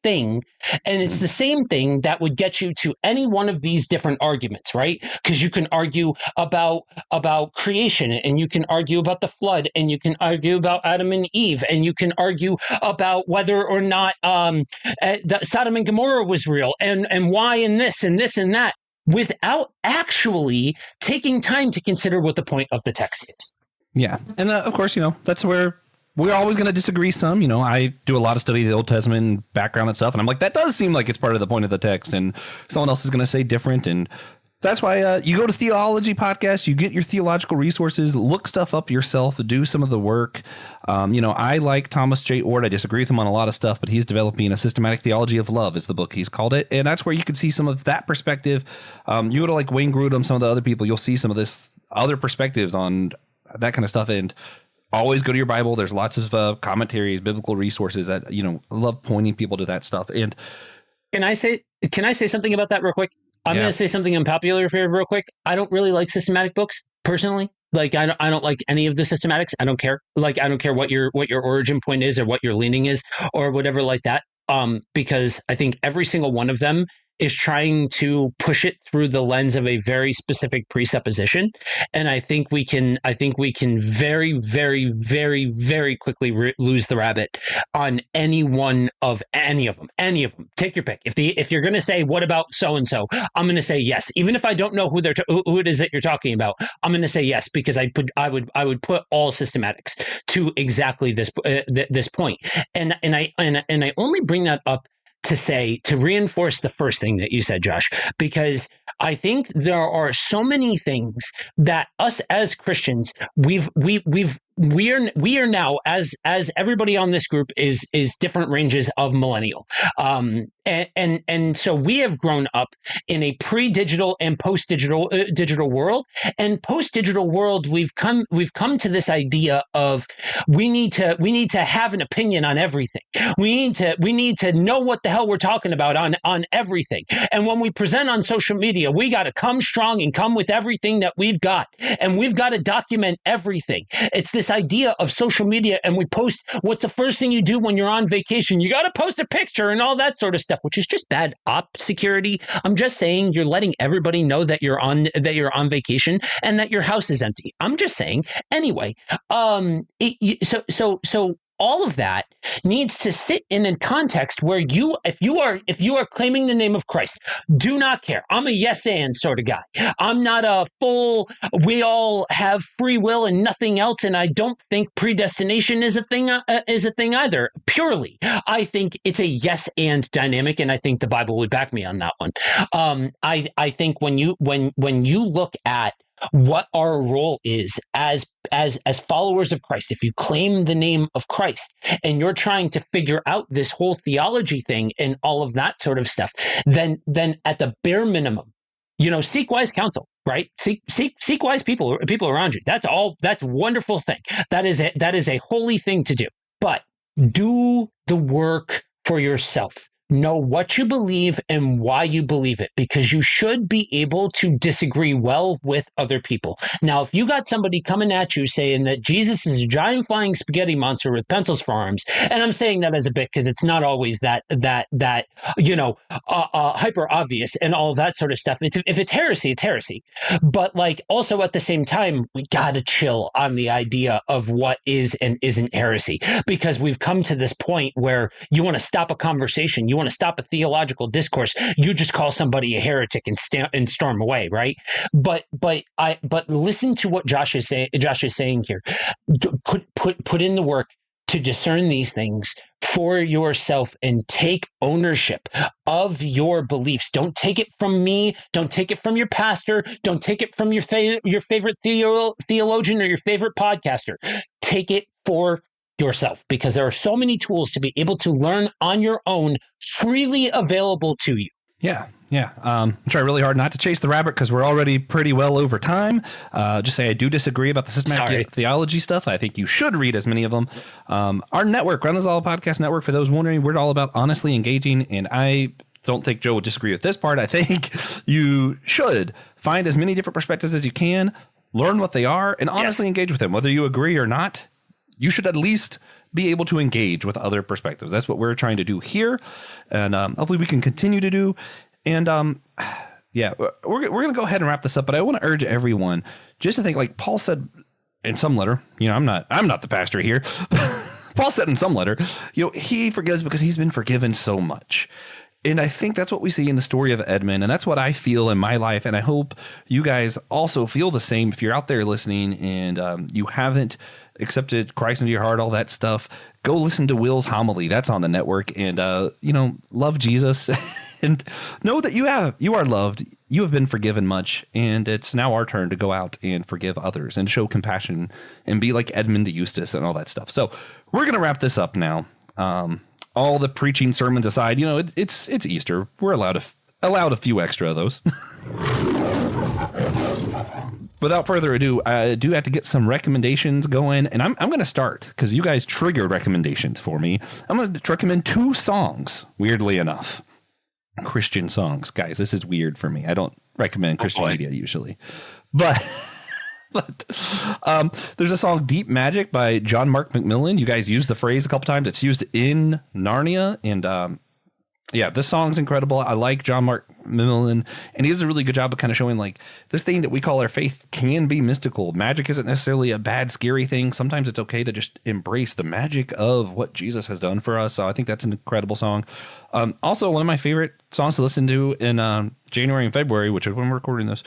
thing. And it's the same thing that would get you to any one of these different arguments, right? Because you can argue about creation, and you can argue about the flood, and you can argue about Adam and Eve, and you can argue about whether or not Sodom and Gomorrah was real, and why, and this and this and that, without actually taking time to consider what the point of the text is. Yeah. And of course, that's where we're always going to disagree some. I do a lot of study of the Old Testament and background and stuff, and I'm like, that does seem like it's part of the point of the text, and someone else is going to say different. And that's why you go to theology podcasts, you get your theological resources, look stuff up yourself, do some of the work. I like Thomas J. Ord. I disagree with him on a lot of stuff, but he's developing a systematic theology of love is the book he's called it. And that's where you can see some of that perspective. You go to like Wayne Grudem, some of the other people, you'll see some of this other perspectives on that kind of stuff. And always go to your Bible. There's lots of commentaries, biblical resources that, I love pointing people to that stuff. And can I say something about that real quick? I'm going to say something unpopular here real quick. I don't really like systematic books personally. Like I don't like any of the systematics. I don't care. Like I don't care what your origin point is or what your leaning is or whatever like that. because I think every single one of them is trying to push it through the lens of a very specific presupposition. And I think we can very, very, very, very quickly lose the rabbit on any of them. Take your pick. If you're going to say, what about so-and-so? I'm going to say yes. Even if I don't know who it is that you're talking about, I'm going to say yes, because I would put all systematics to exactly this point. And I only bring that up to reinforce the first thing that you said, Josh, because I think there are so many things that us as Christians, we are now, as everybody on this group is different ranges of millennial, and so we have grown up in a pre-digital and post-digital digital world. And post-digital world, we've come to this idea of we need to have an opinion on everything. We need to know what the hell we're talking about on everything. And when we present on social media, we got to come strong and come with everything that we've got, and we've got to document everything. It's this idea of social media, and we post. What's the first thing you do when you're on vacation? You got to post a picture and all that sort of stuff, which is just bad op security. I'm just saying, you're letting everybody know that you're on vacation and that your house is empty. I'm just saying. Anyway, so all of that needs to sit in a context where if you are claiming the name of Christ, do not care. I'm a yes and sort of guy. I'm not a full, we all have free will and nothing else. And I don't think predestination is a thing either. Purely, I think it's a yes and dynamic, and I think the Bible would back me on that one. I think when you look at what our role is as followers of Christ, if you claim the name of Christ and you're trying to figure out this whole theology thing and all of that sort of stuff, then at the bare minimum, seek wise counsel, right? Seek wise people around you. That's a wonderful thing. That is a holy thing to do. But do the work for yourself. Know what you believe and why you believe it, because you should be able to disagree well with other people. Now, if you got somebody coming at you saying that Jesus is a giant flying spaghetti monster with pencils for arms, and I'm saying that as a bit because it's not always that hyper obvious and all that sort of stuff. If it's heresy, it's heresy. But also at the same time, we gotta chill on the idea of what is and isn't heresy, because we've come to this point where you want to stop a conversation. You want to stop a theological discourse, you just call somebody a heretic and storm away, right? But listen to what Josh is saying here. Put in the work to discern these things for yourself and take ownership of your beliefs. Don't take it from me. Don't take it from your pastor. Don't take it from your favorite theologian or your favorite podcaster. Take it for yourself, because there are so many tools to be able to learn on your own, freely available to you. Yeah. Try really hard not to chase the rabbit because we're already pretty well over time. Just say I do disagree about the systematic theology stuff. I think you should read as many of them. Our network, Run Us All Podcast Network, for those wondering, we're all about honestly engaging, and I don't think Joe would disagree with this part. I think you should find as many different perspectives as you can, learn what they are, and honestly engage with them. Whether you agree or not, you should at least be able to engage with other perspectives. That's what we're trying to do here. And hopefully we can continue to do. And we're going to go ahead and wrap this up. But I want to urge everyone just to think, like Paul said in some letter, I'm not the pastor here. Paul said in some letter, he forgives because he's been forgiven so much. And I think that's what we see in the story of Edmund. And that's what I feel in my life. And I hope you guys also feel the same. If you're out there listening and you haven't accepted Christ into your heart, all that stuff, go listen to Will's homily. That's on the network. And, love Jesus and know that you are loved. You have been forgiven much. And it's now our turn to go out and forgive others and show compassion and be like Edmund the Eustace and all that stuff. So we're going to wrap this up now. All the preaching sermons aside, it's Easter. We're allowed a few extra of those. Without further ado, I do have to get some recommendations going, and I'm going to start because you guys triggered recommendations for me. I'm going to recommend 2 songs, weirdly enough. Christian songs. Guys, this is weird for me. I don't recommend Christian media usually. But But there's a song Deep Magic by John Mark McMillan. You guys used the phrase a couple times. It's used in Narnia. And yeah, this song's incredible. I like John Mark McMillan, and he does a really good job of kind of showing like this thing that we call our faith can be mystical. Magic isn't necessarily a bad, scary thing. Sometimes it's okay to just embrace the magic of what Jesus has done for us. So I think that's an incredible song. Also, one of my favorite songs to listen to in January and February, which is when we're recording this.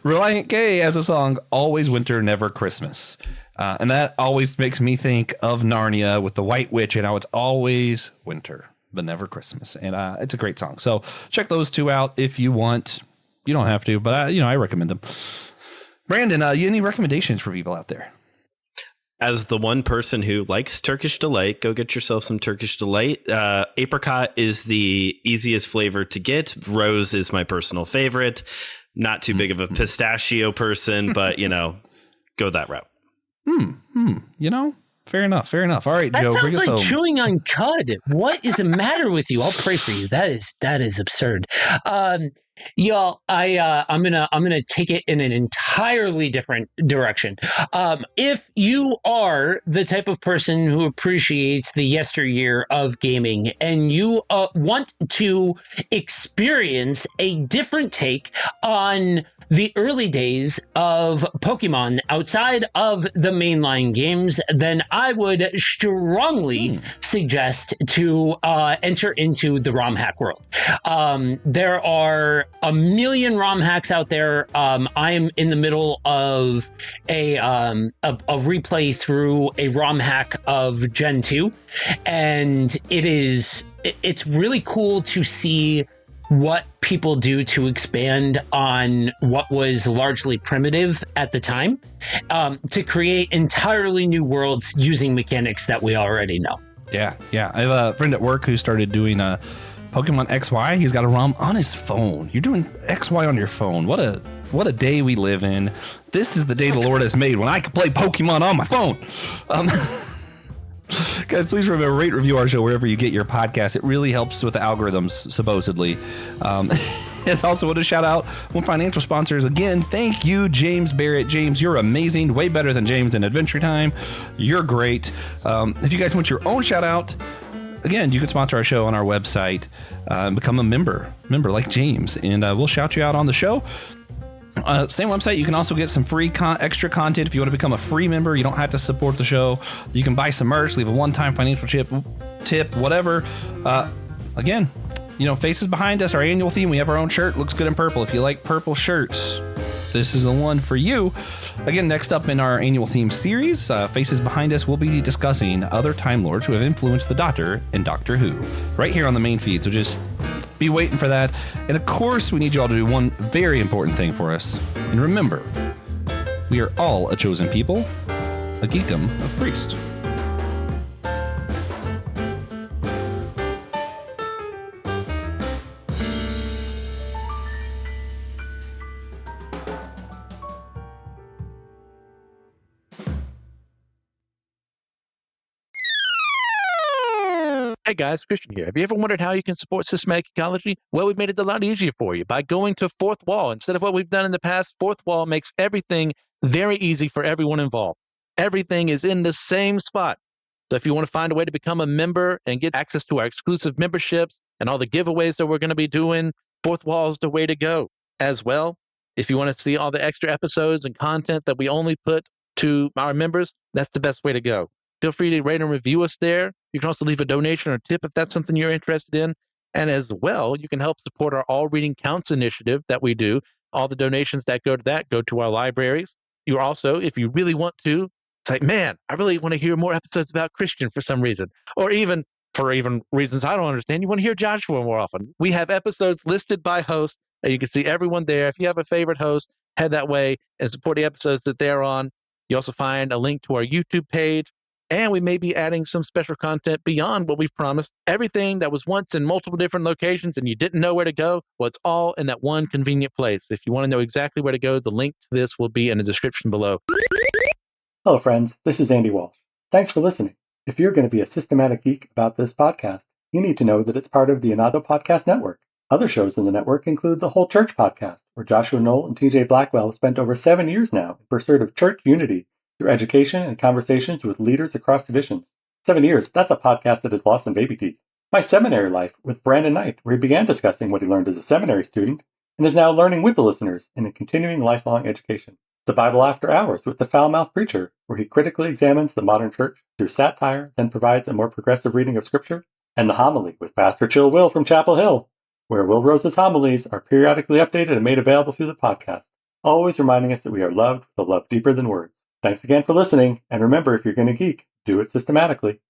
Reliant K has a song, Always Winter, Never Christmas. And that always makes me think of Narnia with the White Witch and how it's always winter, but never Christmas. And it's a great song. So check those two out if you want. You don't have to, but I recommend them. Brandon, you any recommendations for people out there? As the one person who likes Turkish Delight, go get yourself some Turkish Delight. Apricot is the easiest flavor to get. Rose is my personal favorite. Not too big of a pistachio person, but, go that route. Fair enough. All right, that Joe, bring sounds us like home. chewing on cud. What is the matter with you? I'll pray for you. That is absurd. Y'all, I'm gonna take it in an entirely different direction. If you are the type of person who appreciates the yesteryear of gaming and you want to experience a different take on the early days of Pokemon outside of the mainline games, then I would strongly suggest to enter into the ROM hack world. There are a million ROM hacks out there. I am in the middle of a replay through a ROM hack of Gen 2, and it's really cool to see what people do to expand on what was largely primitive at the time, to create entirely new worlds using mechanics that we already know. Yeah. I have a friend at work who started doing Pokemon XY. He's got a ROM on his phone. You're doing XY on your phone. What a day we live in. This is the day the Lord has made when I can play Pokemon on my phone. Guys, please remember, rate, review our show wherever you get your podcast. It really helps with the algorithms, supposedly. And also want to shout out one financial sponsors. Again, thank you, James Barrett. James, you're amazing. Way better than James in Adventure Time. You're great. If you guys want your own shout out, again, you can sponsor our show on our website and become a member like James, and we'll shout you out on the show. Same website. You can also get some free extra content. If you want to become a free member, you don't have to support the show. You can buy some merch, leave a one-time financial tip, whatever. Again, faces behind us, our annual theme. We have our own shirt. Looks good in purple. If you like purple shirts, this is the one for you. Again, next up in our annual theme series, Faces Behind Us, we'll be discussing other Time Lords who have influenced the Doctor and Doctor Who right here on the main feed. So just be waiting for that. And of course, we need you all to do one very important thing for us. And remember, we are all a chosen people, a geekdom of priest. Hey guys, Christian here. Have you ever wondered how you can support Systematic Geekology? Well, we've made it a lot easier for you by going to Fourth Wall. Instead of what we've done in the past, Fourth Wall makes everything very easy for everyone involved. Everything is in the same spot. So if you want to find a way to become a member and get access to our exclusive memberships and all the giveaways that we're going to be doing, Fourth Wall is the way to go. As well, if you want to see all the extra episodes and content that we only put to our members, that's the best way to go. Feel free to rate and review us there. You can also leave a donation or tip if that's something you're interested in. And as well, you can help support our All Reading Counts initiative that we do. All the donations that go to that go to our libraries. You also, if you really want to, it's like, man, I really want to hear more episodes about Christian for some reason. Or even for reasons I don't understand, you want to hear Joshua more often. We have episodes listed by host. And you can see everyone there. If you have a favorite host, head that way and support the episodes that they're on. You also find a link to our YouTube page. And we may be adding some special content beyond what we've promised. Everything that was once in multiple different locations and you didn't know where to go, well, it's all in that one convenient place. If you want to know exactly where to go, the link to this will be in the description below. Hello, friends. This is Andy Walsh. Thanks for listening. If you're going to be a systematic geek about this podcast, you need to know that it's part of the Anato Podcast Network. Other shows in the network include the Whole Church podcast, where Joshua Noel and TJ Blackwell have spent over 7 years now in pursuit of church unity through education and conversations with leaders across traditions. 7 years, that's a podcast that has lost some baby teeth. My Seminary Life with Brandon Knight, where he began discussing what he learned as a seminary student and is now learning with the listeners in a continuing lifelong education. The Bible After Hours with the Foul-Mouthed Preacher, where he critically examines the modern church through satire, then provides a more progressive reading of Scripture. And the Homily with Pastor Chill Will from Chapel Hill, where Will Rose's homilies are periodically updated and made available through the podcast, always reminding us that we are loved with a love deeper than words. Thanks again for listening, and remember, if you're going to geek, do it systematically.